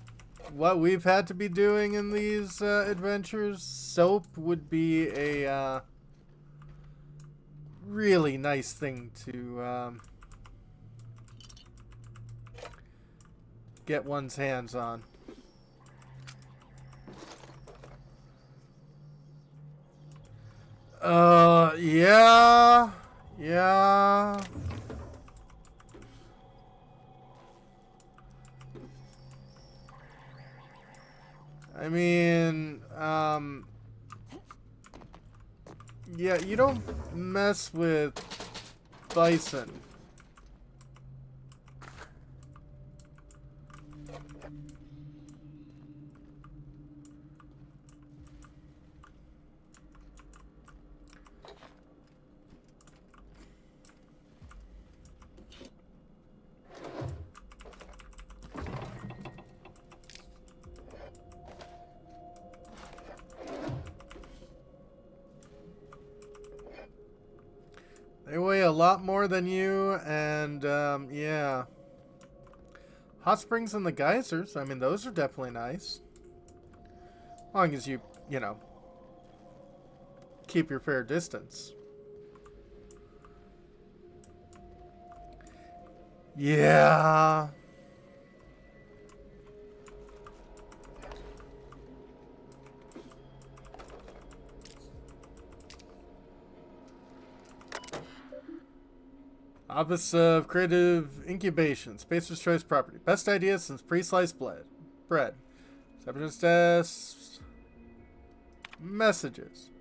what we've had to be doing in these adventures, soap would be a really nice thing to get one's hands on. Yeah. I mean, yeah, you don't mess with bison. They weigh a lot more than you, and, yeah. Hot springs and the geysers, I mean, those are definitely nice. As long as you know, keep your fair distance. Yeah. Office of Creative Incubation, Spacer's Choice Property. Best idea since pre-sliced bread. Separatist tests. Messages.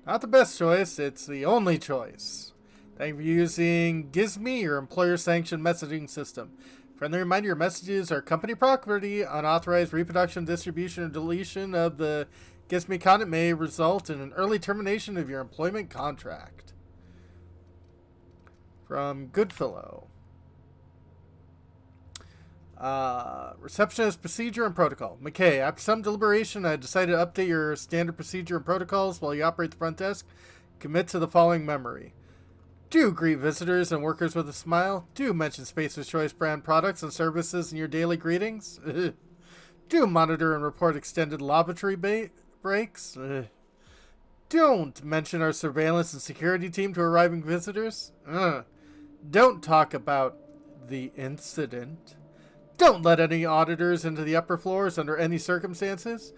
Not the best choice, it's the only choice. Thank you for using Gizme, your employer-sanctioned messaging system. Friendly reminder, your messages are company property. Unauthorized reproduction, distribution, or deletion of the Gizme content may result in an early termination of your employment contract. From Goodfellow. Receptionist procedure and protocol. McKay, after some deliberation, I decided to update your standard procedure and protocols while you operate the front desk. Commit to the following memory. Do greet visitors and workers with a smile. Do mention Spacer's Choice brand products and services in your daily greetings. Do monitor and report extended lavatory breaks. Don't mention our surveillance and security team to arriving visitors. Don't talk about the incident. Don't let any auditors into the upper floors under any circumstances.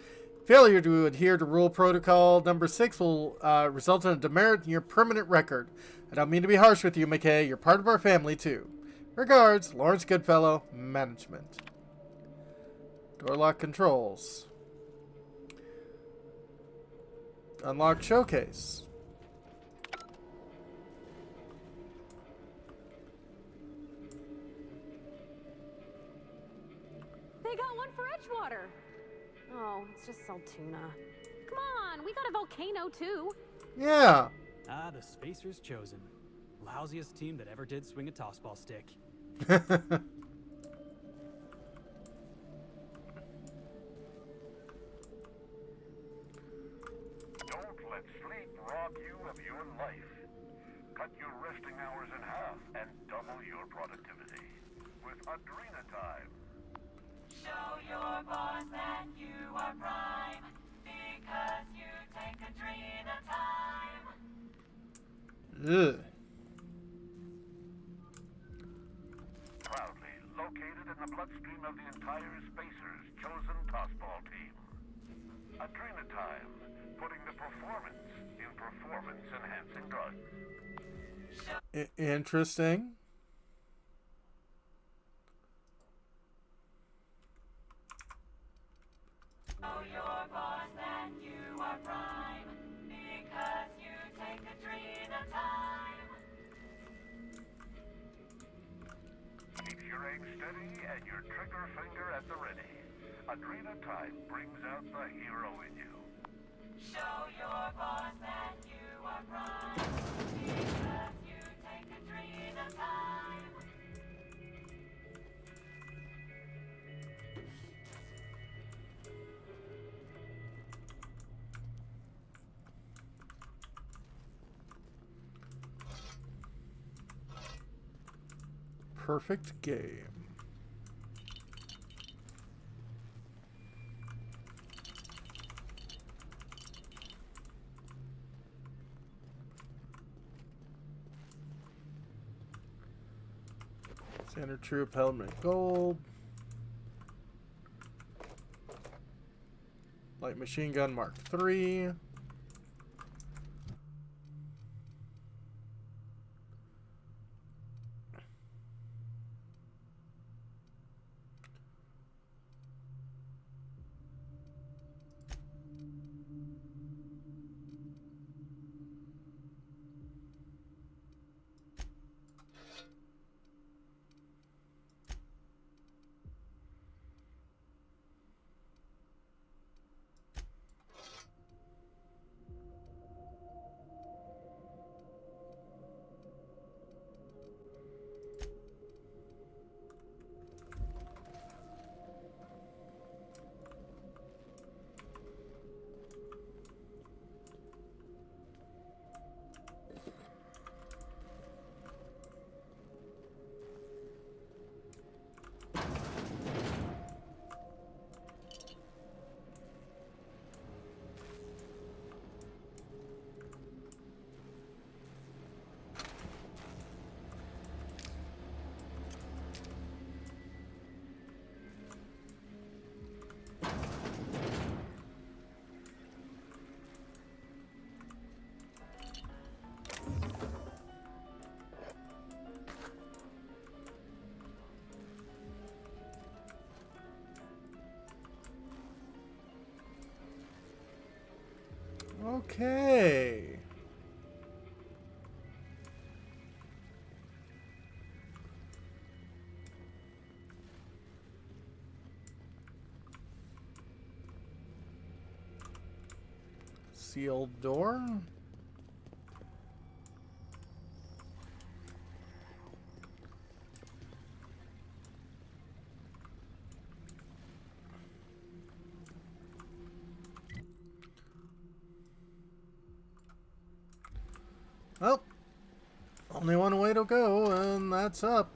Failure to adhere to rule protocol number 6 will result in a demerit in your permanent record. I don't mean to be harsh with you, McKay. You're part of our family, too. Regards, Lawrence Goodfellow, Management. Door lock controls. Unlock showcase. They got one for Edgewater. Oh, it's just Saltuna. Come on, we got a volcano too. Yeah. Ah, the Spacer's chosen. Lousiest team that ever did swing a tossball stick. Don't let sleep rob you of your life. Cut your resting hours in half and double your productivity with Adrena Time. Show your boss that you are prime, because you Ugh. Proudly located in the bloodstream of the entire Spacers' chosen tossball team. Adrenatime, putting the performance in performance-enhancing drugs. Interesting. Know your boss that you are prime, because you take Adrenatime. Keeps your aim steady and your trigger finger at the ready. Adrenatime brings out the hero in you. Show your boss that you are prime, because you take Adrenatime. Perfect game. Standard Troop helmet gold. Light machine gun Mark III. Okay. Sealed door. Well, only one way to go, and that's up.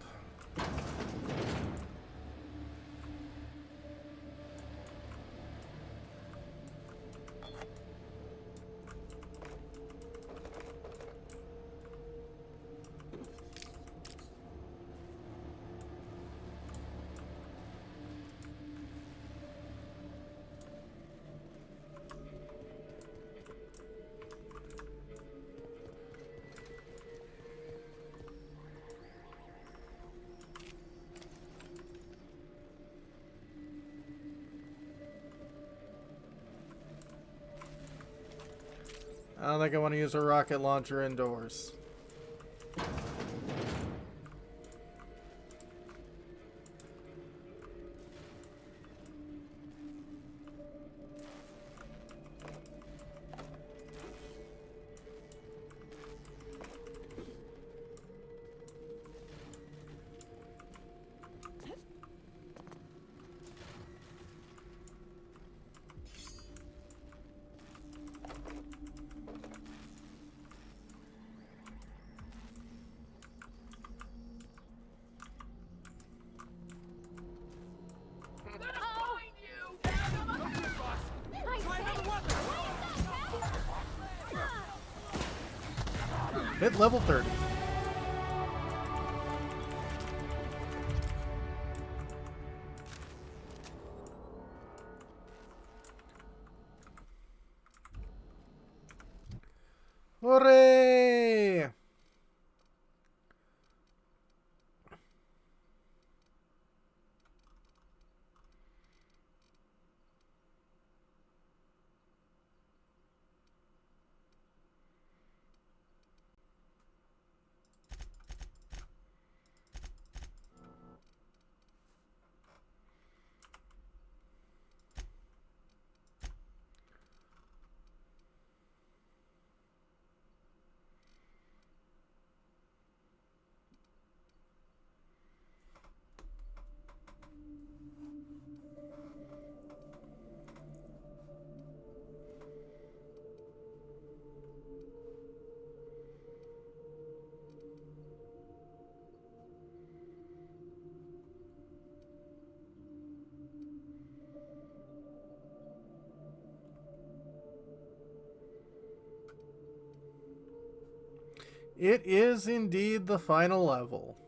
I don't think I want to use a rocket launcher indoors. Hit level 30. Hooray! It is indeed the final level.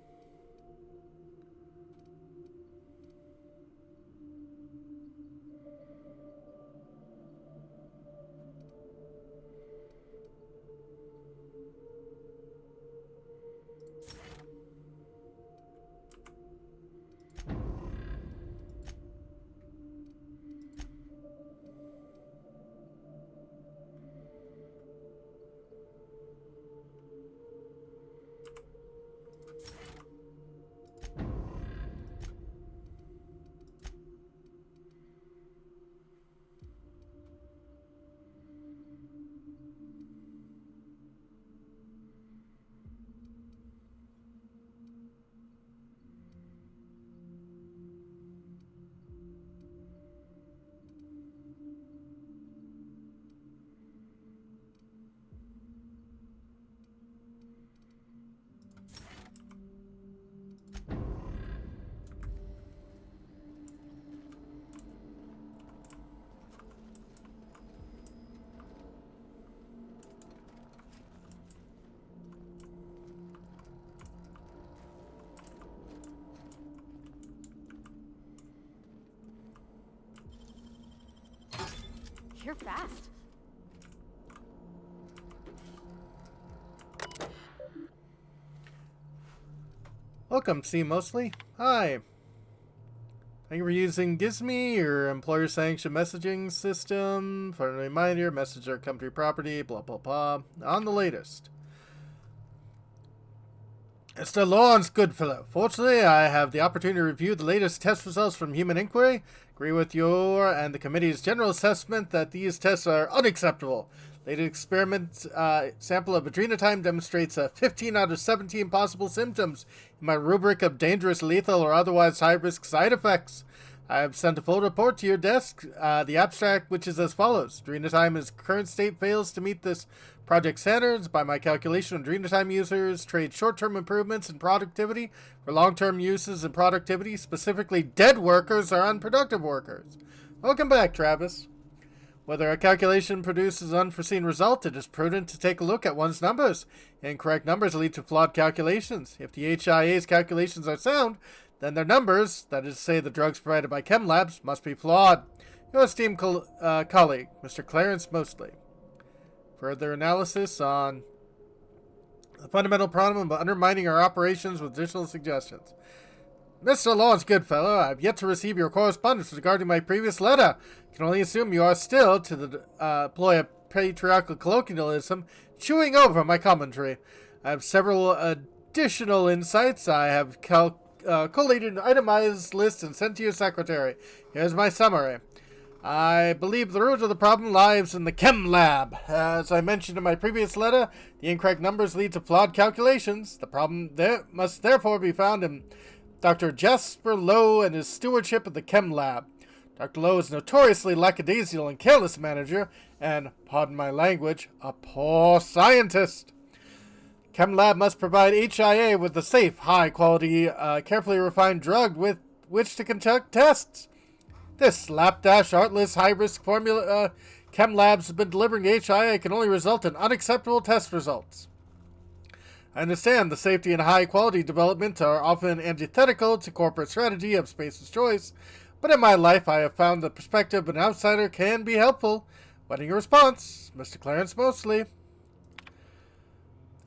You're fast. Welcome, C. Mostly. Hi. Thank you for using Gizme, your employer-sanctioned messaging system. For a reminder, messages are company property, blah, blah, blah. On the latest. Mr. Lawrence Goodfellow. Fortunately, I have the opportunity to review the latest test results from Human Inquiry. Agree with your and the committee's general assessment that these tests are unacceptable. Latest experiment sample of adrenotime demonstrates 15 out of 17 possible symptoms in my rubric of dangerous, lethal, or otherwise high-risk side effects. I have sent a full report to your desk. The abstract, which is as follows. Adrenotime in its current state fails to meet this project standards. By my calculation, Adrenotime users trade short-term improvements in productivity for long-term uses in productivity. Specifically, dead workers are unproductive workers. Welcome back, Travis. Whether a calculation produces an unforeseen result, it is prudent to take a look at one's numbers. Incorrect numbers lead to flawed calculations. If the HIA's calculations are sound, then their numbers, that is to say the drugs provided by Chem Labs, must be flawed. Your esteemed colleague, Mr. Clarence Mostly. Further analysis on the fundamental problem of undermining our operations with additional suggestions. Mr. Lawrence Goodfellow, I have yet to receive your correspondence regarding my previous letter. I can only assume you are still, to employ a patriarchal colloquialism, chewing over my commentary. I have several additional insights. I have collated an itemized list and sent to your secretary. Here's my summary. I believe the root of the problem lies in the Chem Lab. As I mentioned in my previous letter, the incorrect numbers lead to flawed calculations. The problem must therefore be found in Dr. Jasper Lowe and his stewardship of the Chem Lab. Dr. Lowe is notoriously lackadaisical and careless manager, and, pardon my language, a poor scientist. Chem Lab must provide HIA with a safe, high-quality, carefully refined drug with which to conduct tests. This slapdash, artless, high-risk formula Chem Labs have been delivering to HIA can only result in unacceptable test results. I understand the safety and high quality development are often antithetical to corporate strategy of Spacer's Choice, but in my life I have found the perspective of an outsider can be helpful. Waiting a response, Mr. Clarence Mosley.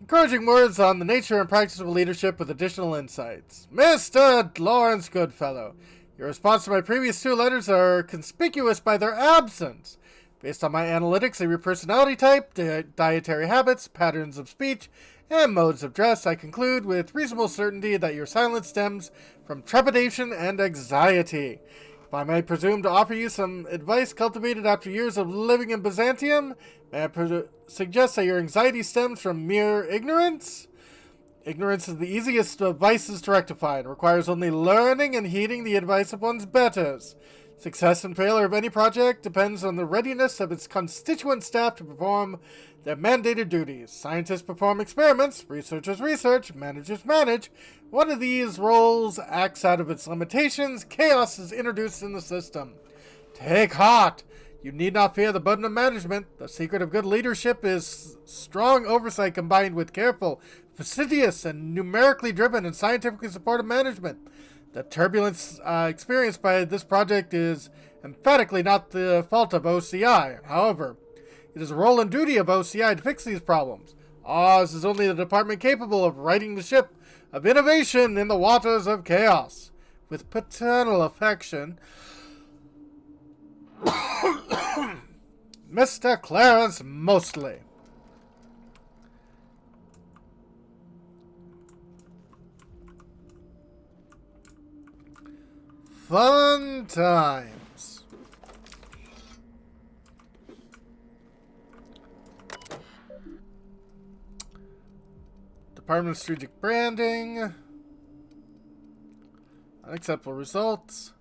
Encouraging words on the nature and practice of leadership with additional insights. Mr. Lawrence Goodfellow, your response to my previous 2 letters are conspicuous by their absence. Based on my analytics of your personality type, dietary habits, patterns of speech, and modes of dress, I conclude with reasonable certainty that your silence stems from trepidation and anxiety. If I may presume to offer you some advice cultivated after years of living in Byzantium, may I suggest that your anxiety stems from mere ignorance? Ignorance is the easiest of vices to rectify and requires only learning and heeding the advice of one's betters. Success and failure of any project depends on the readiness of its constituent staff to perform their mandated duties. Scientists perform experiments, researchers research, managers manage. One of these roles acts out of its limitations. Chaos is introduced in the system. Take heart! You need not fear the burden of management. The secret of good leadership is strong oversight combined with careful, fastidious, and numerically driven and scientifically supported management. The turbulence experienced by this project is emphatically not the fault of OCI. However, it is the role and duty of OCI to fix these problems. Ours is only the department capable of righting the ship of innovation in the waters of chaos. With paternal affection, Mr. Clarence Mosley. Fun times. Department of Strategic Branding. Unacceptable results.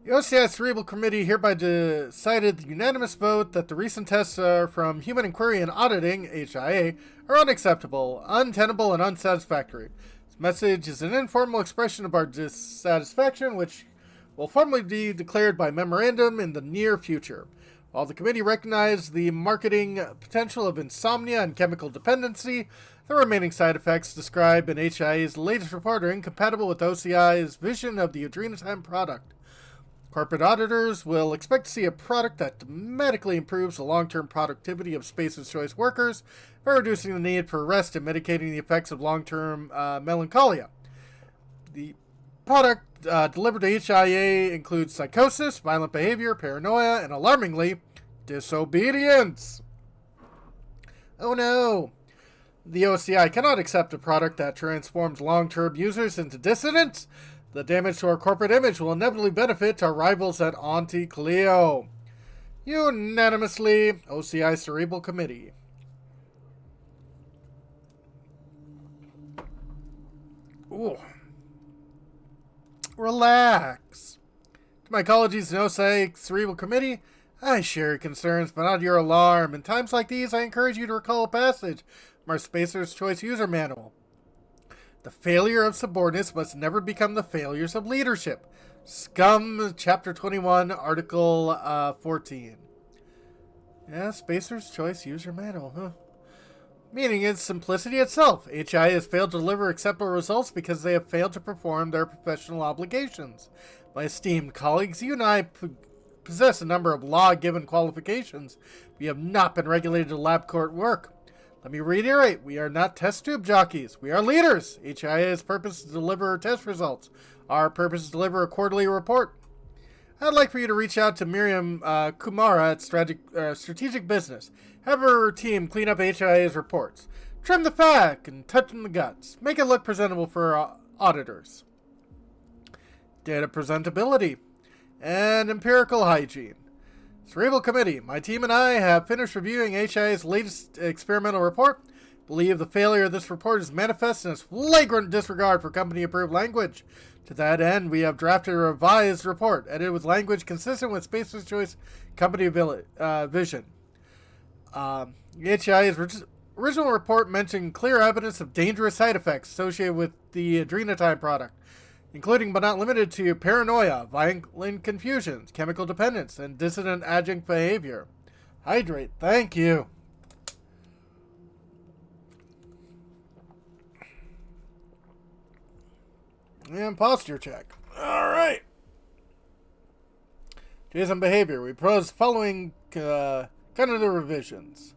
The OCI Cerebral Committee hereby decided the unanimous vote that the recent tests from Human Inquiry and Auditing, HIA, are unacceptable, untenable, and unsatisfactory. This message is an informal expression of our dissatisfaction, which will formally be declared by memorandum in the near future. While the committee recognized the marketing potential of insomnia and chemical dependency, the remaining side effects described in HIA's latest report are incompatible with OCI's vision of the Adrenatime product. Corporate auditors will expect to see a product that dramatically improves the long-term productivity of Spacer's Choice workers by reducing the need for rest and mitigating the effects of long-term melancholia. The product delivered to HIA includes psychosis, violent behavior, paranoia, and alarmingly, disobedience. Oh no! The OCI cannot accept a product that transforms long-term users into dissidents. The damage to our corporate image will inevitably benefit our rivals at Auntie Cleo. Unanimously, OCI Cerebral Committee. Ooh. Relax. To my colleagues in OCI Cerebral Committee, I share your concerns, but not your alarm. In times like these, I encourage you to recall a passage from our Spacer's Choice User Manual. The failure of subordinates must never become the failures of leadership. Scum, Chapter 21, Article 14. Yeah, Spacer's Choice User Manual, huh? Meaning it's simplicity itself. HIA has failed to deliver acceptable results because they have failed to perform their professional obligations. My esteemed colleagues, you and I possess a number of law-given qualifications. We have not been regulated to lab court work. Let me reiterate, we are not test tube jockeys. We are leaders. HIA's purpose is to deliver test results. Our purpose is to deliver a quarterly report. I'd like for you to reach out to Miriam Kumara at Strategic Business. Have her team clean up HIA's reports. Trim the fat and touch the guts. Make it look presentable for auditors. Data presentability and empirical hygiene. Cerebral Committee, my team and I have finished reviewing HIA's latest experimental report. Believe the failure of this report is manifest in its flagrant disregard for company-approved language. To that end, we have drafted a revised report, edited with language consistent with Spacer's Choice company vision. HIA's original report mentioned clear evidence of dangerous side effects associated with the Adrenatime product, including but not limited to paranoia, violent confusions, chemical dependence, and dissident adjunct behavior. Hydrate, thank you. And posture check. Alright. Jason behavior. We propose following kind of the revisions.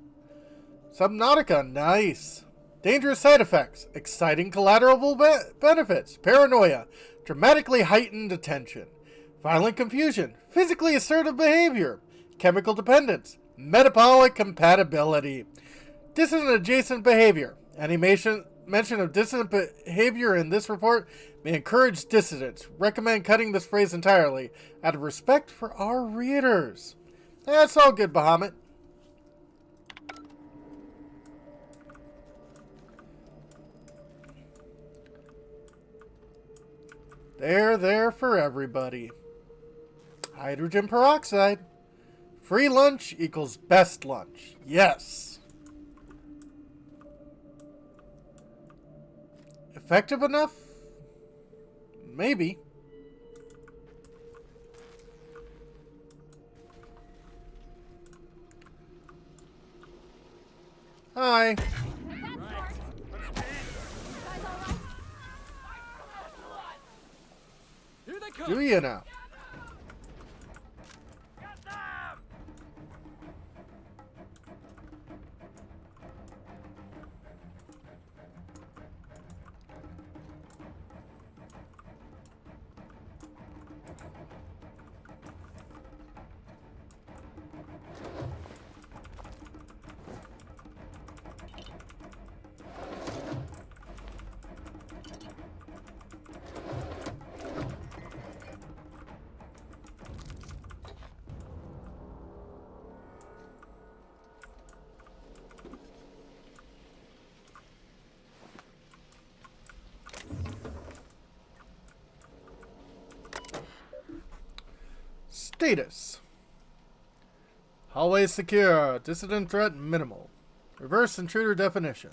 Subnautica. Nice. Dangerous side effects. Exciting collateral benefits. Paranoia. Dramatically heightened attention. Violent confusion. Physically assertive behavior. Chemical dependence. Metabolic compatibility. Dissonant adjacent behavior. Any mention of dissonant behavior in this report may encourage dissidence. Recommend cutting this phrase entirely out of respect for our readers. That's all good, Bahamut. They're there for everybody. Hydrogen peroxide. Free lunch equals best lunch. Yes. Effective enough? Maybe. Hi. Do you now? Status. Hallway secure. Dissident threat minimal. Reverse intruder definition.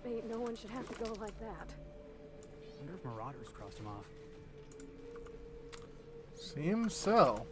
Ain't no one should have to go like that. Wonder if Marauders crossed him off. Seems so.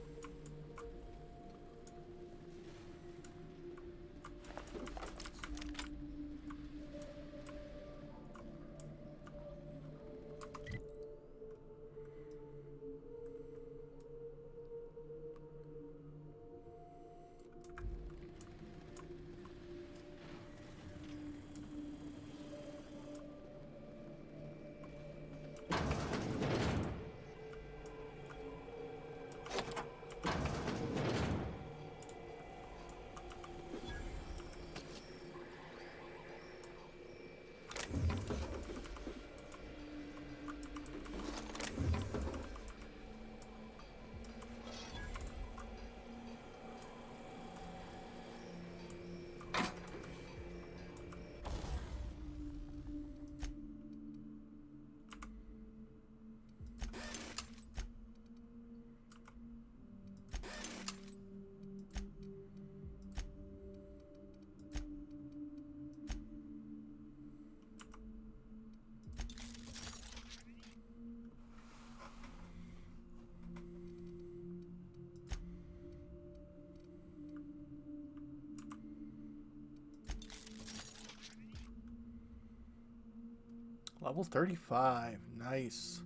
Level 35. Nice.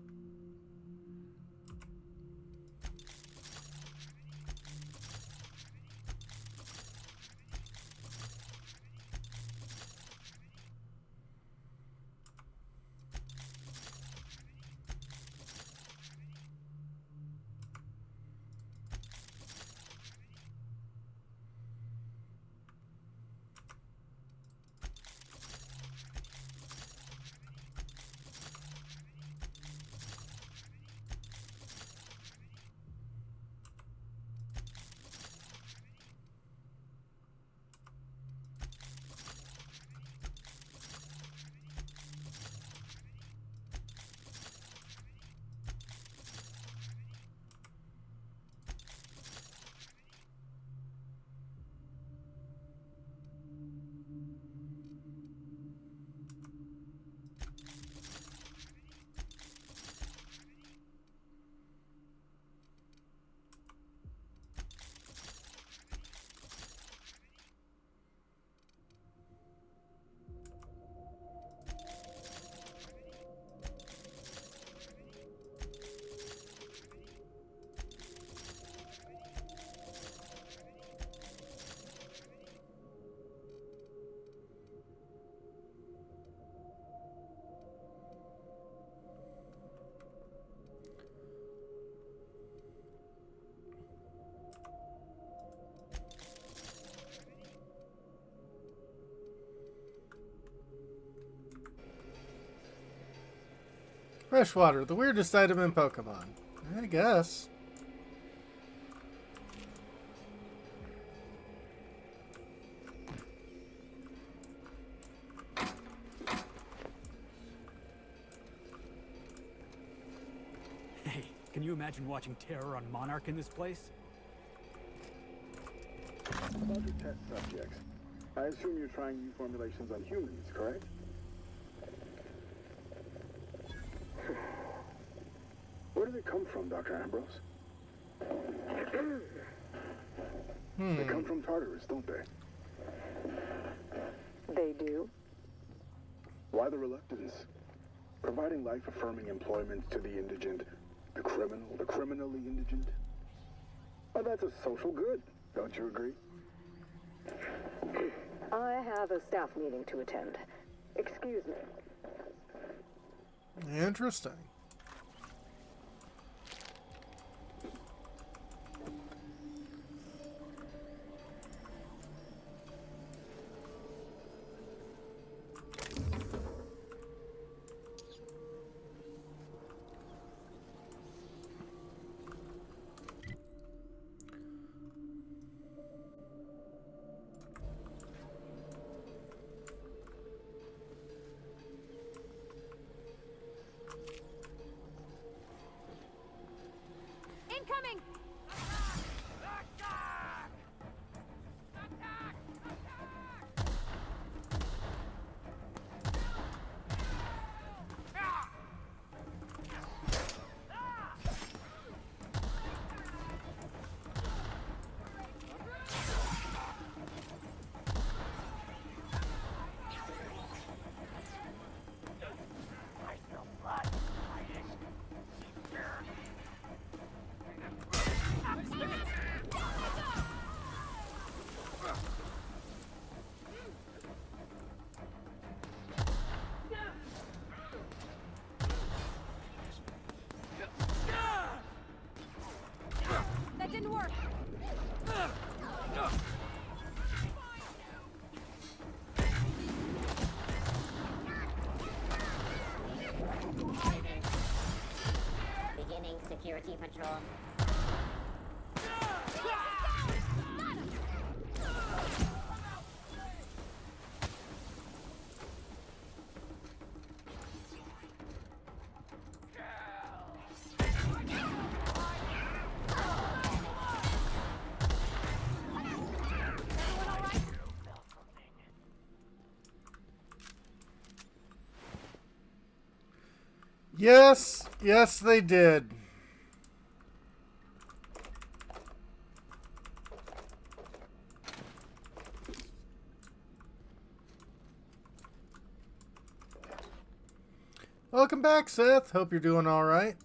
Freshwater, the weirdest item in Pokemon. I guess. Hey, can you imagine watching terror on Monarch in this place? About your test subjects, I assume you're trying new formulations on humans, correct? Where do they come from, Dr. Ambrose? They come from Tartarus, don't they? They do. Why the reluctance? Providing life-affirming employment to the indigent, the criminally indigent? Well, that's a social good, don't you agree? I have a staff meeting to attend. Excuse me. Interesting. Incoming! That didn't work. Beginning security patrol. Yes, yes, they did. Welcome back, Seth. Hope you're doing all right.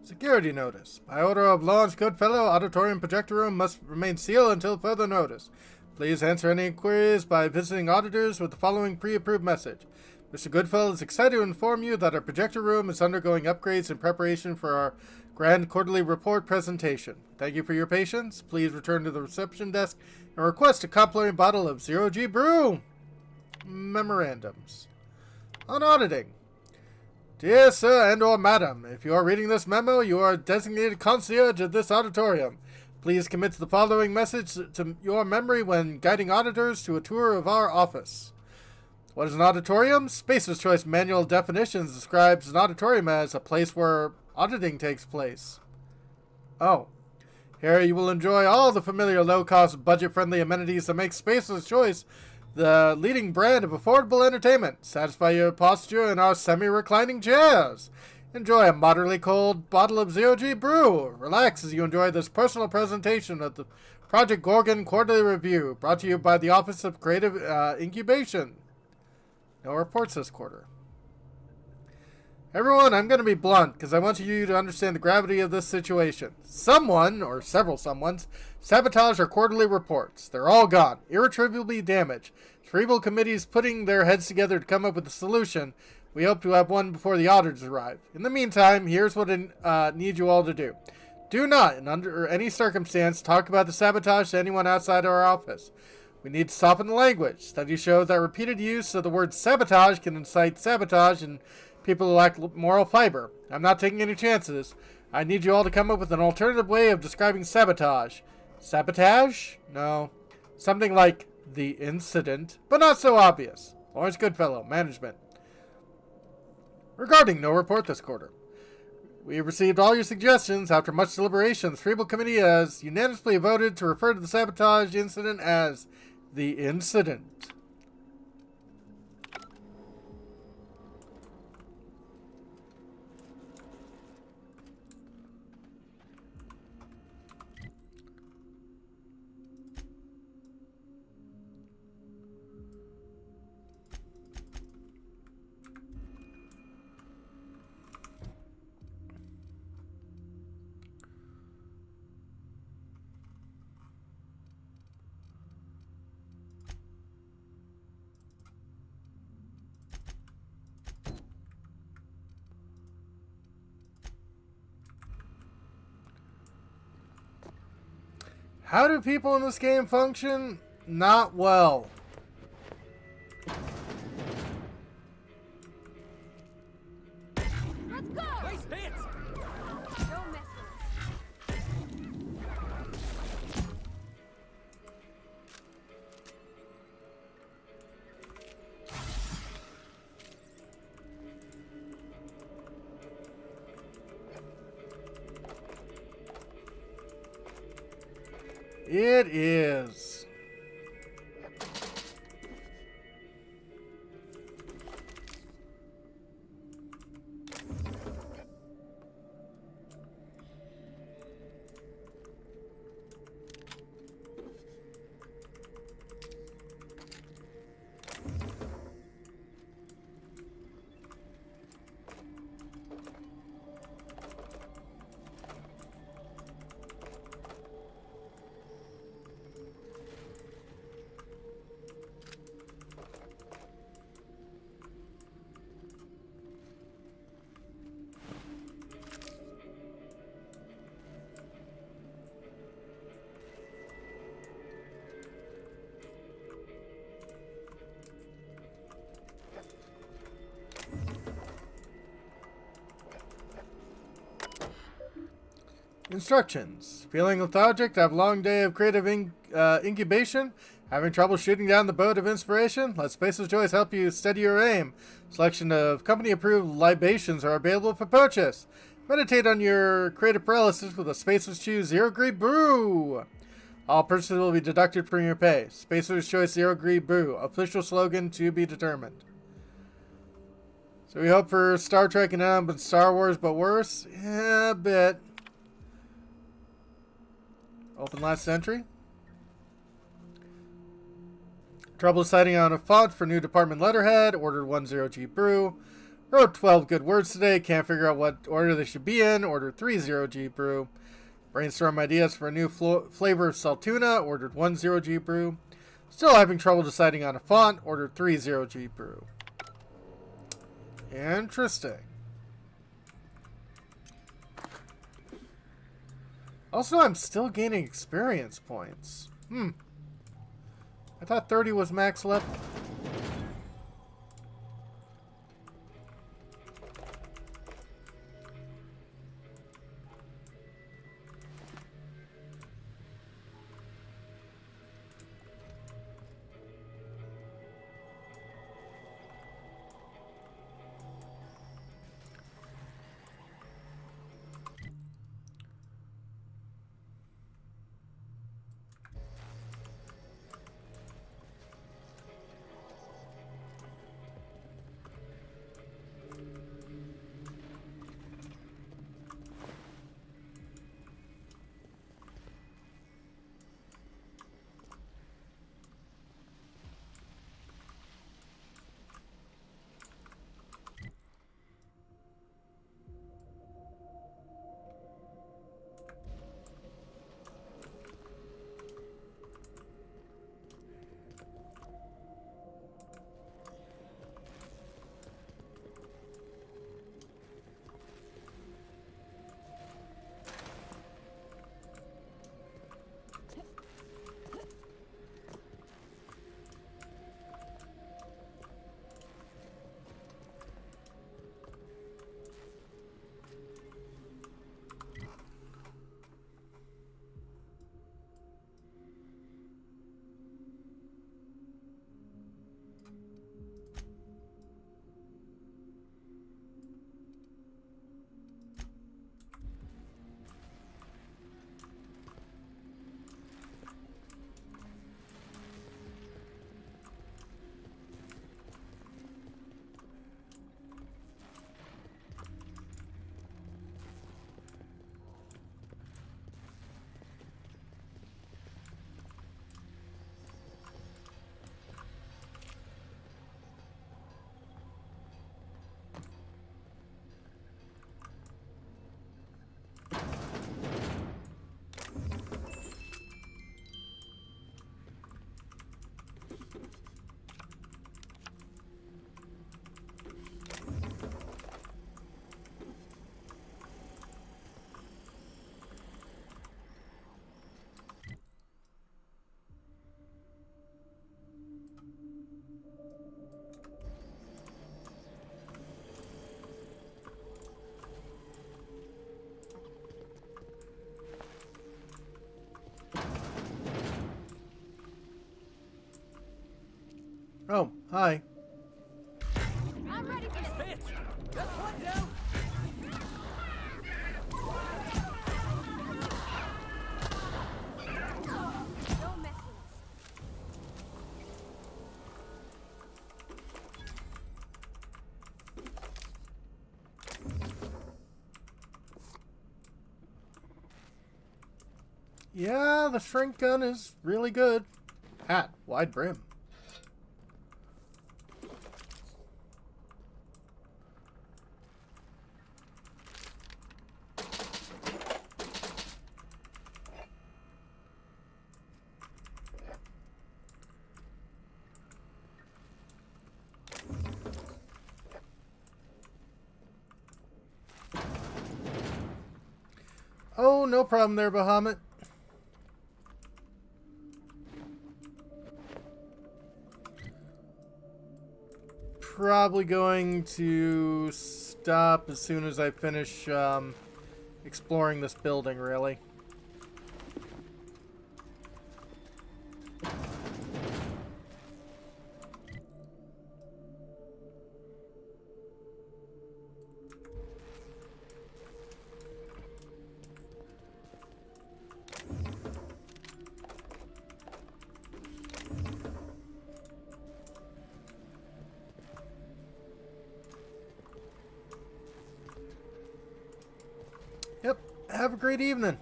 Security notice. By order of Lawrence Goodfellow, auditorium projector room must remain sealed until further notice. Please answer any inquiries by visiting auditors with the following pre-approved message. Mr. Goodfellow is excited to inform you that our projector room is undergoing upgrades in preparation for our grand quarterly report presentation. Thank you for your patience. Please return to the reception desk and request a complimentary bottle of Zero G Brew. Memorandums. On auditing. Dear Sir and or Madam, if you are reading this memo, you are a designated concierge of this auditorium. Please commit the following message to your memory when guiding auditors to a tour of our office. What is an auditorium? Spacer's Choice Manual Definitions describes an auditorium as a place where auditing takes place. Oh. Here you will enjoy all the familiar low-cost, budget-friendly amenities that make Spacer's Choice the leading brand of affordable entertainment. Satisfy your posture in our semi-reclining chairs. Enjoy a moderately cold bottle of Zero G Brew. Relax as you enjoy this personal presentation of the Project Gorgon Quarterly Review, brought to you by the Office of Creative Incubation. No reports this quarter. Everyone, I'm going to be blunt, because I want you to understand the gravity of this situation. Someone, or several someones, sabotaged our quarterly reports. They're all gone, irretrievably damaged. Cerebral committees putting their heads together to come up with a solution. We hope to have one before the auditors arrive. In the meantime, here's what I need you all to do. Do not, and under any circumstance, talk about the sabotage to anyone outside our office. We need to soften the language. Studies show that repeated use of the word sabotage can incite sabotage and people who lack moral fiber. I'm not taking any chances. I need you all to come up with an alternative way of describing sabotage. Sabotage? No. Something like the incident, but not so obvious. Lawrence Goodfellow, Management. Regarding no report this quarter. We have received all your suggestions. After much deliberation, the Cerebral Committee has unanimously voted to refer to the sabotage incident as the incident. How do people in this game function? Not well. Let's go! Nice hit! Don't mess It is. Instructions. Feeling lethargic, have a long day of creative incubation? Having trouble shooting down the boat of inspiration? Let Spacer's Choice help you steady your aim. Selection of company-approved libations are available for purchase. Meditate on your creative paralysis with a Spacer's Choice Zero Degree Brew. All purchases will be deducted from your pay. Spacer's Choice Zero Degree Brew. Official slogan to be determined. So we hope for Star Trek and Star Wars, but worse? Yeah, a bit. Open last entry. Trouble deciding on a font for new department letterhead. Ordered 10G Brew. Wrote 12 good words today. Can't figure out what order they should be in. Ordered 30G Brew. Brainstorm ideas for a new flavor of Saltuna. Ordered 10G Brew. Still having trouble deciding on a font. Ordered 30G brew. Interesting. Also, I'm still gaining experience points. I thought 30 was max level. Oh, hi. I'm ready for this. Bitch! That's one down! Don't mess with us. Yeah, the shrink gun is really good. Hat, wide brim. Oh, no problem there, Bahamut. Probably going to stop as soon as I finish exploring this building, really. Yep, have a great evening.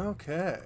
Okay.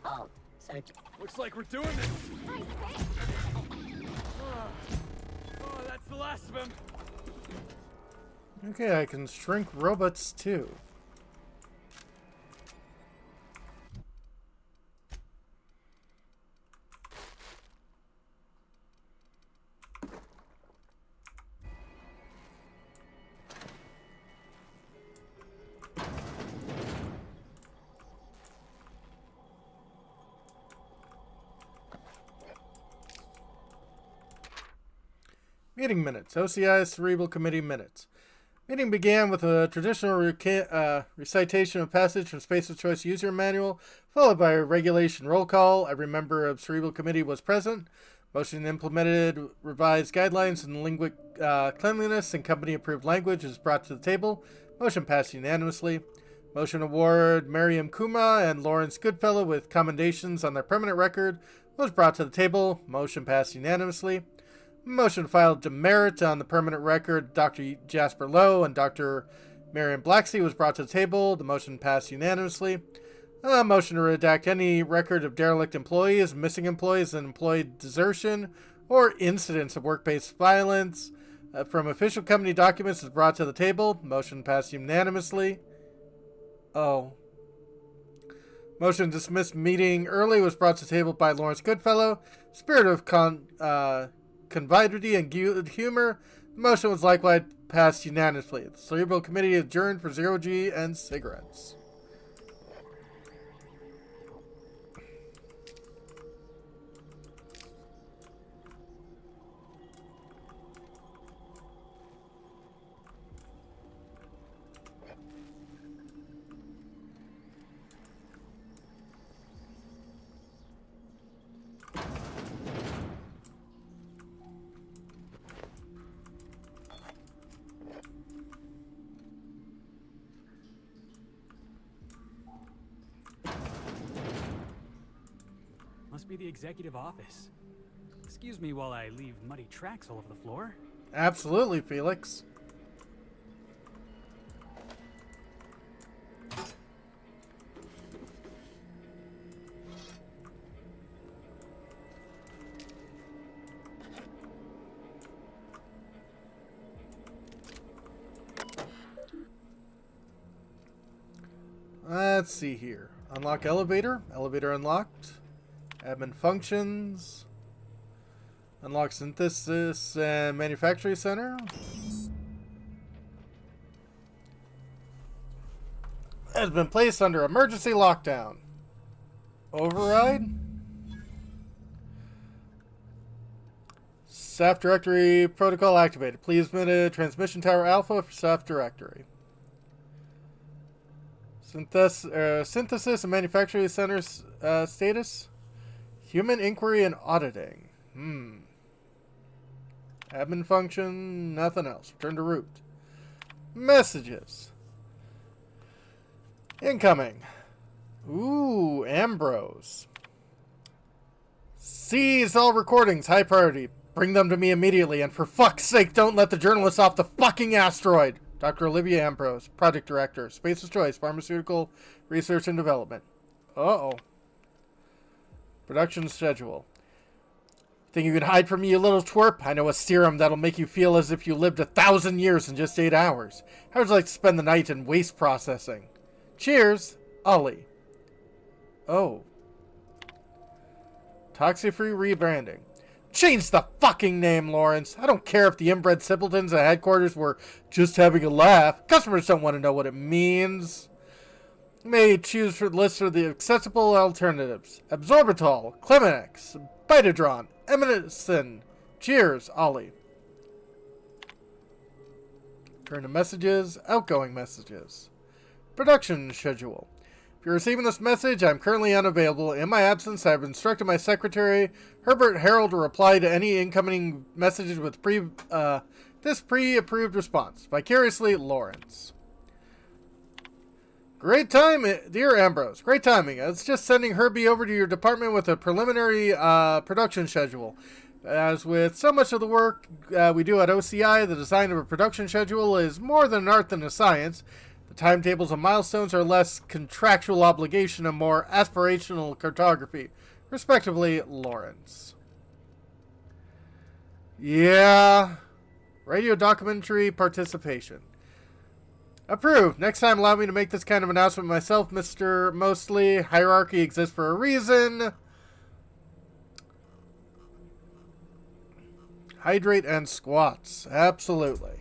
All search. Looks like we're doing this. Oh, that's the last of him. Okay, I can shrink robots too. Meeting minutes. OCI Cerebral Committee minutes. Meeting began with a traditional recitation of passage from Space of Choice User Manual, followed by a regulation roll call. Every member of Cerebral Committee was present. Motion implemented revised guidelines in linguistic cleanliness and company-approved language is brought to the table. Motion passed unanimously. Motion award Miriam Kuma and Lawrence Goodfellow with commendations on their permanent record was brought to the table. Motion passed unanimously. Motion filed demerit on the permanent record Dr. Jasper Lowe and Dr. Marion Blacksey was brought to the table. The motion passed unanimously. Motion to redact any record of derelict employees, missing employees, and employee desertion, or incidents of workplace violence from official company documents is brought to the table. Motion passed unanimously. Oh. Motion to dismiss meeting early was brought to the table by Lawrence Goodfellow. Spirit of conviviality and good humor. The motion was likewise passed unanimously. The Cerebral Committee adjourned for 0G and cigarettes. Must be the executive office. Excuse me while I leave muddy tracks all over the floor. Absolutely, Felix. Let's see here. Unlock elevator. Elevator unlocked. Admin functions. Unlock synthesis and manufacturing center. Has been placed under emergency lockdown. Override. Staff directory protocol activated. Please admit transmission tower alpha for staff directory. Synthesis and manufacturing center status. Human inquiry and auditing. Admin function, nothing else. Return to root. Messages. Incoming. Ooh, Ambrose. Seize all recordings, high priority. Bring them to me immediately, and for fuck's sake, don't let the journalists off the fucking asteroid. Dr. Olivia Ambrose, Project Director, Space of Choice, Pharmaceutical Research and Development. Uh-oh. Production schedule. Think you can hide from me, you little twerp? I know a serum that'll make you feel as if you lived 1,000 years in just 8 hours. How would you like to spend the night in waste processing? Cheers, Ollie. Oh. Toxie-free rebranding. Change the fucking name, Lawrence. I don't care if the inbred simpletons at headquarters were just having a laugh. Customers don't want to know what it means. You may choose for the list of the accessible alternatives. Absorbitol, Clemenex, Bitadron, Eminacin. Cheers, Ollie. Turn to messages, outgoing messages. Production schedule. If you're receiving this message, I'm currently unavailable. In my absence, I have instructed my secretary, Herbert Harold, to reply to any incoming messages with this pre-approved response. Vicariously, Lawrence. Great time, dear Ambrose. Great timing. It's just sending Herbie over to your department with a preliminary production schedule. As with so much of the work we do at OCI, the design of a production schedule is more than an art than a science. The timetables and milestones are less contractual obligation and more aspirational cartography. Respectively, Lawrence. Yeah. Radio documentary participation. Approved. Next time, allow me to make this kind of announcement myself, Mr. Mostly. Hierarchy exists for a reason. Hydrate and squats. Absolutely.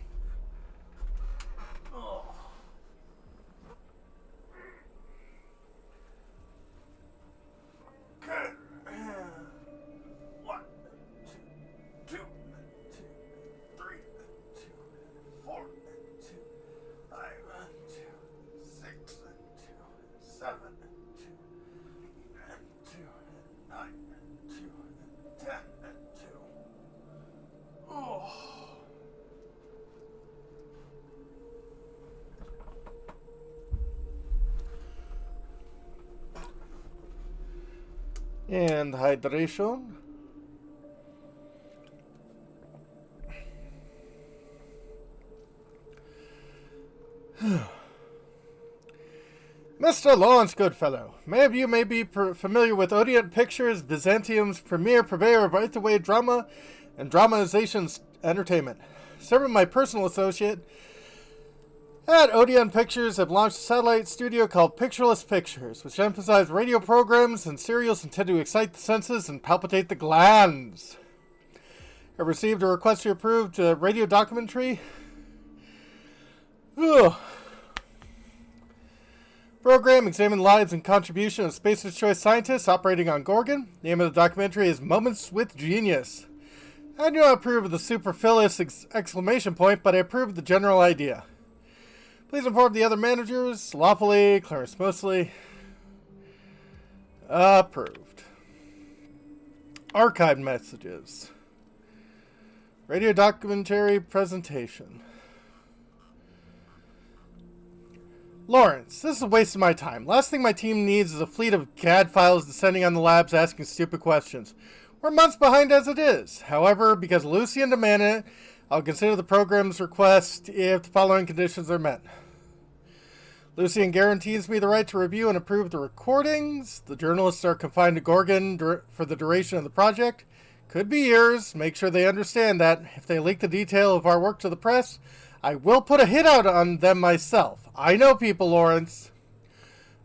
And hydration. Mr. Lawrence Goodfellow, many of you may be familiar with Odeon Pictures, Byzantium's premier purveyor of right-to-way drama and dramatization entertainment. Serving my personal associate at Odeon Pictures, have launched a satellite studio called Pictureless Pictures, which emphasizes radio programs and serials intended to excite the senses and palpitate the glands. I received a request to approve a radio documentary. Program examine lives and contribution of Spacer's Choice scientists operating on Gorgon. The name of the documentary is Moments with Genius. I do not approve of the superfluous exclamation point, but I approve of the general idea. Please inform the other managers. Lawfully, Clarence Mostly. Approved. Archived messages. Radio documentary presentation. Lawrence, this is a waste of my time. Last thing my team needs is a fleet of CAD files descending on the labs asking stupid questions. We're months behind as it is. However, because Lucian demanded it, I'll consider the program's request if the following conditions are met. Lucian guarantees me the right to review and approve the recordings. The journalists are confined to Gorgon for the duration of the project. Could be years. Make sure they understand that if they leak the detail of our work to the press, I will put a hit out on them myself. I know people, Lawrence.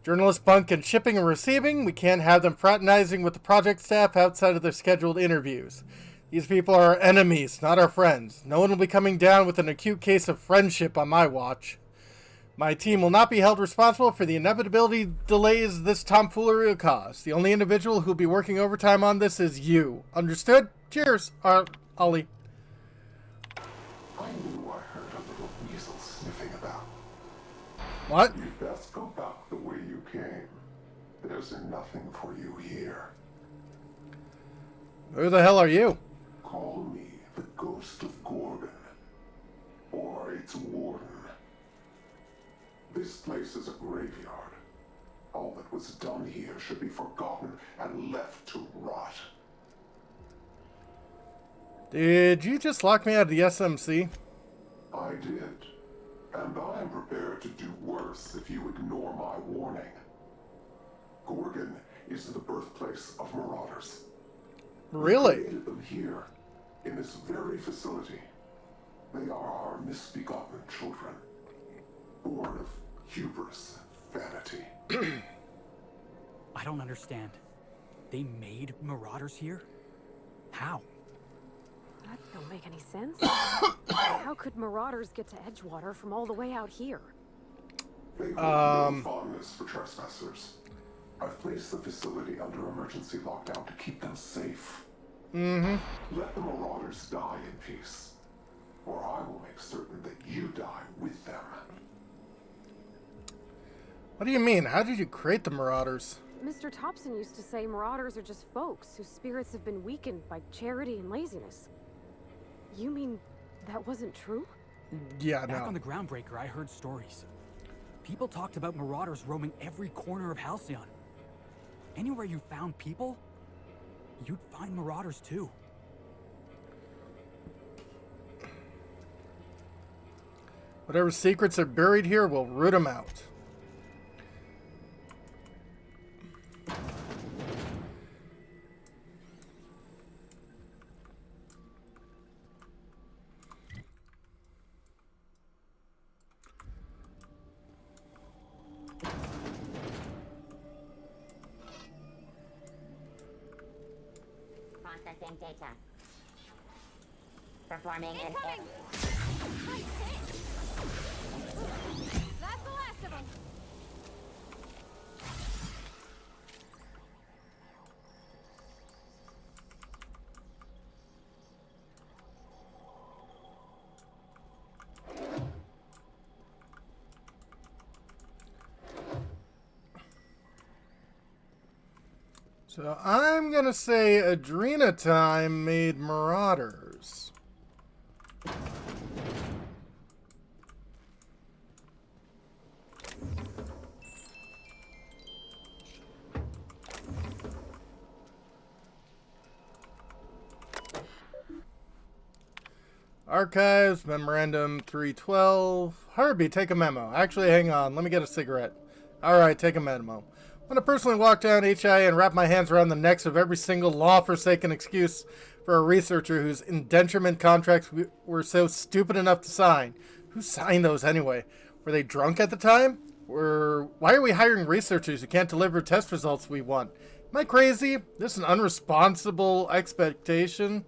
Journalist bunk and shipping and receiving. We can't have them fraternizing with the project staff outside of their scheduled interviews. These people are our enemies, not our friends. No one will be coming down with an acute case of friendship on my watch. My team will not be held responsible for the inevitability delays this tomfoolery will cause. The only individual who will be working overtime on this is you. Understood? Cheers, Ollie. I knew I heard a little weasel sniffing about. What? You'd best go back the way you came. There's nothing for you here. Who the hell are you? Call me the Ghost of Gorgon. Or its warden. This place is a graveyard. All that was done here should be forgotten and left to rot. Did you just lock me out of the SMC? I did. And I am prepared to do worse if you ignore my warning. Gorgon is the birthplace of marauders. Really? We created them here, in this very facility. They are our misbegotten children, born of hubris and vanity. I don't understand. They made Marauders here? How? That don't make any sense. How could Marauders get to Edgewater from all the way out here? They hold no fondness for trespassers. I've placed the facility under emergency lockdown to keep them safe. Let the Marauders die in peace, or I will make certain that you die with them. What do you mean? How did you create the Marauders? Mr. Thompson used to say Marauders are just folks whose spirits have been weakened by charity and laziness. You mean that wasn't true? Yeah, Back no. on the Groundbreaker, I heard stories. People talked about Marauders roaming every corner of Halcyon. Anywhere you found people, you'd find Marauders too. Whatever secrets are buried here, we'll root them out. Processing data. Performing an That's the last of them. So I'm gonna say Adrena Time made Marauders. Archives, Memorandum 312. Herbie, take a memo. Actually, hang on. Let me get a cigarette. Alright, take a memo. I want to personally walk down HI and wrap my hands around the necks of every single law-forsaken excuse for a researcher whose indenturement contracts we were so stupid enough to sign. Who signed those anyway? Were they drunk at the time? Why are we hiring researchers who can't deliver test results we want? Am I crazy? This is an unresponsible expectation.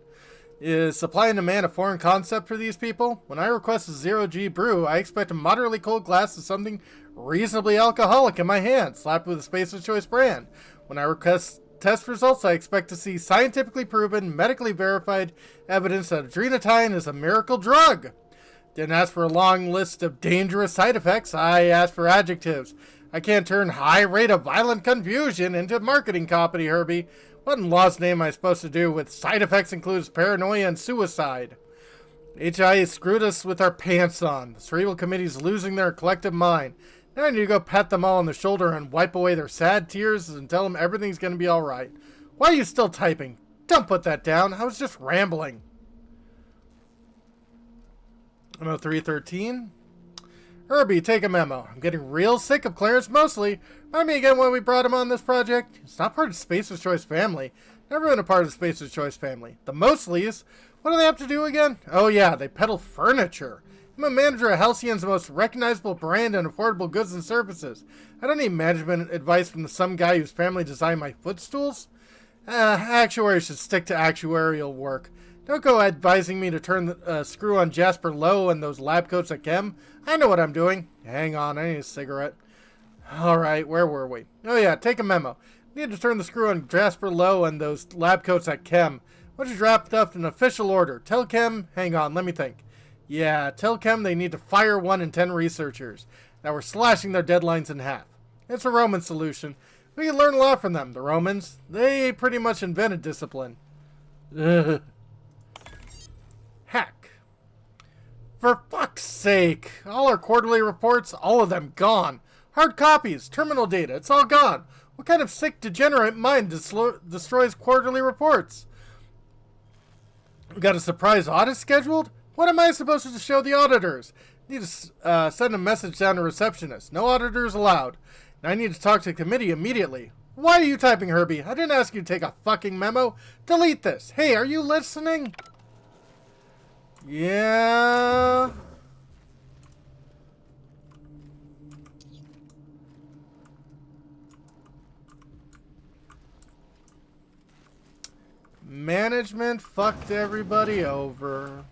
Is supply and demand a foreign concept for these people? When I request a 0G brew, I expect a moderately cold glass of something reasonably alcoholic in my hand, slapped with a Spacer's Choice brand. When I request test results, I expect to see scientifically proven, medically verified evidence that adrenatine is a miracle drug. Didn't ask for a long list of dangerous side effects, I asked for adjectives. I can't turn high rate of violent confusion into marketing copy, Herbie. What in law's name am I supposed to do with side effects includes paranoia and suicide? HI screwed us with our pants on. The Cerebral Committee's losing their collective mind. Now I need to go pat them all on the shoulder and wipe away their sad tears and tell them everything's going to be alright. Why are you still typing? Don't put that down. I was just rambling. Memo 313. Herbie, take a memo. I'm getting real sick of Clarence Mosley. Remind me again when we brought him on this project. It's not part of Spacer's Choice family. Never been a part of the Spacer's Choice family. The Mosleys? What do they have to do again? Oh yeah, they peddle furniture. I'm a manager of Halcyon's most recognizable brand and affordable goods and services. I don't need management advice from some guy whose family designed my footstools. Actuaries should stick to actuarial work. Don't go advising me to turn the screw on Jasper Lowe and those lab coats at Chem. I know what I'm doing. Hang on, I need a cigarette. Alright, where were we? Oh yeah, take a memo. Need to turn the screw on Jasper Lowe and those lab coats at Chem. Why don't you draft up an official order? Tell Chem, hang on, let me think. Yeah, tell Chem they need to fire 1 in 10 researchers. Now we're slashing their deadlines in half. It's a Roman solution. We can learn a lot from them. The Romans, they pretty much invented discipline. Ugh. Heck. For fuck's sake. All our quarterly reports, all of them gone. Hard copies, terminal data, it's all gone. What kind of sick, degenerate mind destroys quarterly reports? We got a surprise audit scheduled? What am I supposed to show the auditors? Need to send a message down to receptionist. No auditors allowed. And I need to talk to the committee immediately. Why are you typing, Herbie? I didn't ask you to take a fucking memo. Delete this. Hey, are you listening? Yeah. Management fucked everybody over.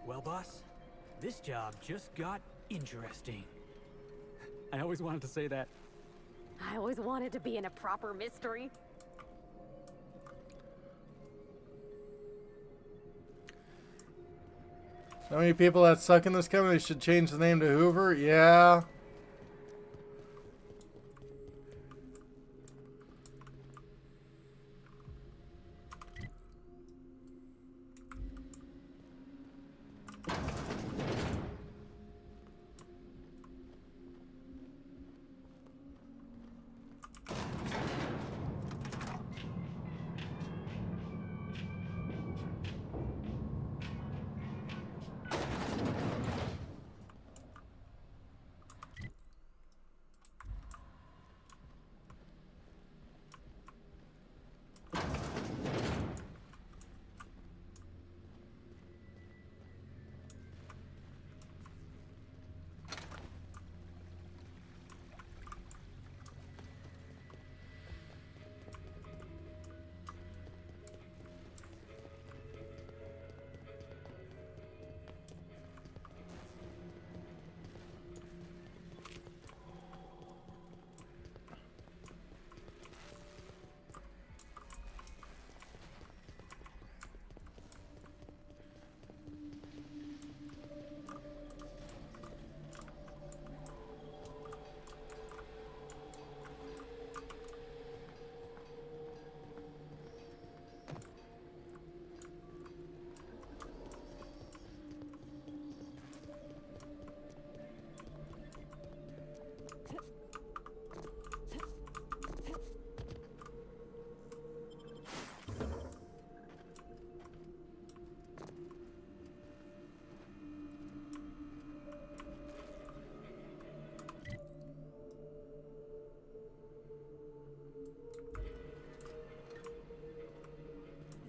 Well, boss, this job just got interesting. I always wanted to say that. I always wanted to be in a proper mystery. So many people that suck in this company should change the name to Hoover? Yeah.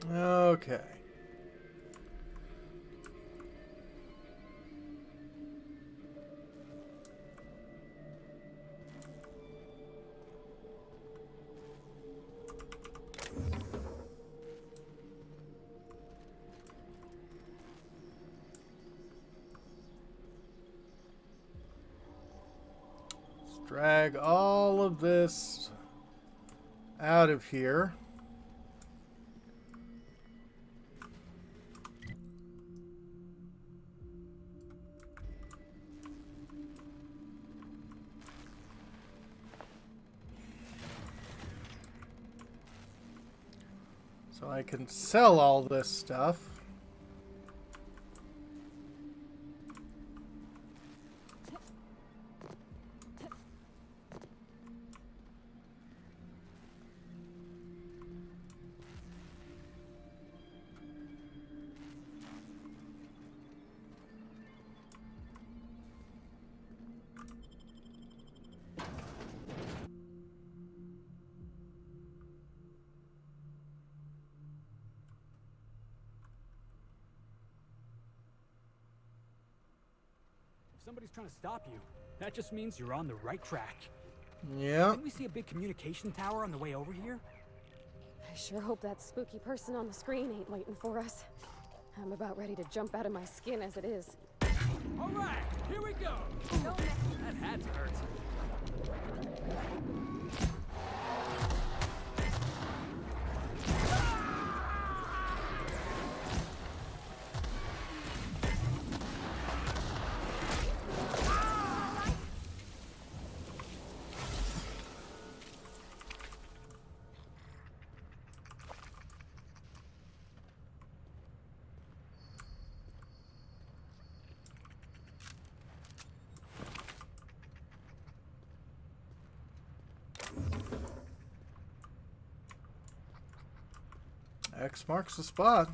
Okay. Let's drag all of this out of here. So I can sell all this stuff. If somebody's trying to stop you, that just means you're on the right track. Yeah. Didn't we see a big communication tower on the way over here? I sure hope that spooky person on the screen ain't waiting for us. I'm about ready to jump out of my skin as it is. All right, here we go. That had to hurt. X marks the spot.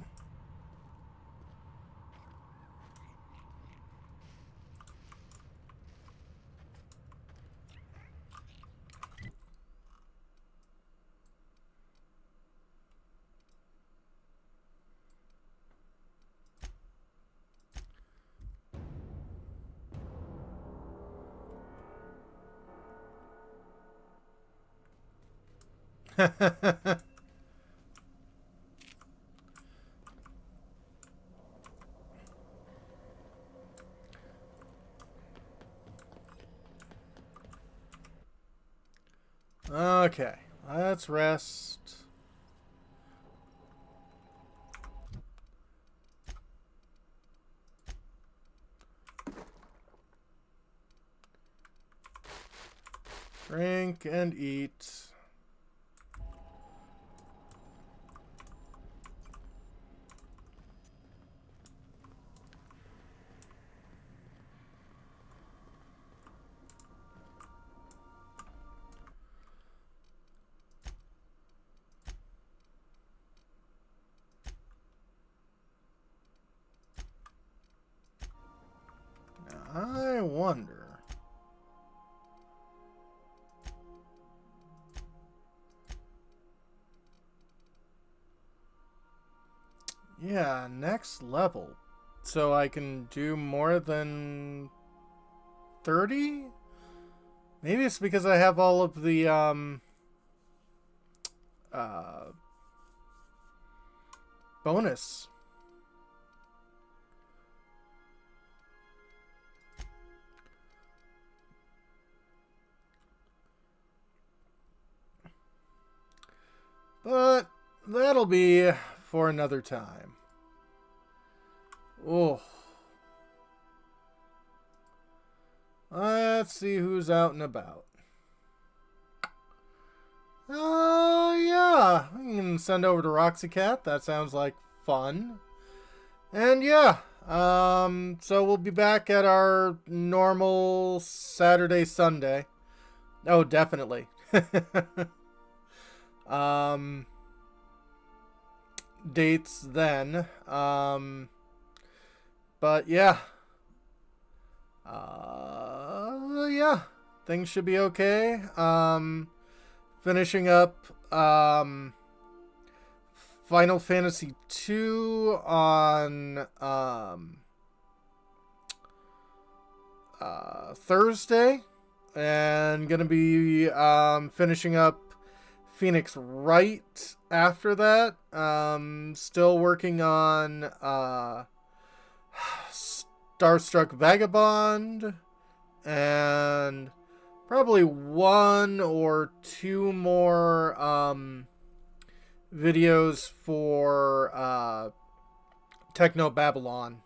Okay, let's rest. Drink and eat. I wonder. Yeah, next level. So I can do more than 30? Maybe it's because I have all of the bonus. But that'll be for another time. Oh. Let's see who's out and about. Yeah. We can send over to Roxy Cat. That sounds like fun. And yeah. So we'll be back at our normal Saturday, Sunday. Oh, definitely. Dates then. But yeah. Yeah. Things should be okay. Finishing up Final Fantasy II on Thursday. And gonna be finishing up Phoenix Wright after that. Still working on Starstruck Vagabond, and probably 1 or 2 more videos for Techno Babylon.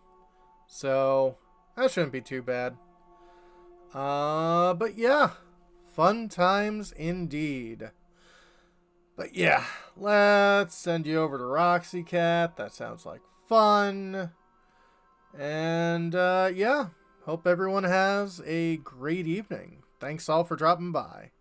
So that shouldn't be too bad. But yeah, fun times indeed. But yeah, let's send you over to Roxy Cat. That sounds like fun. And yeah, hope everyone has a great evening. Thanks all for dropping by.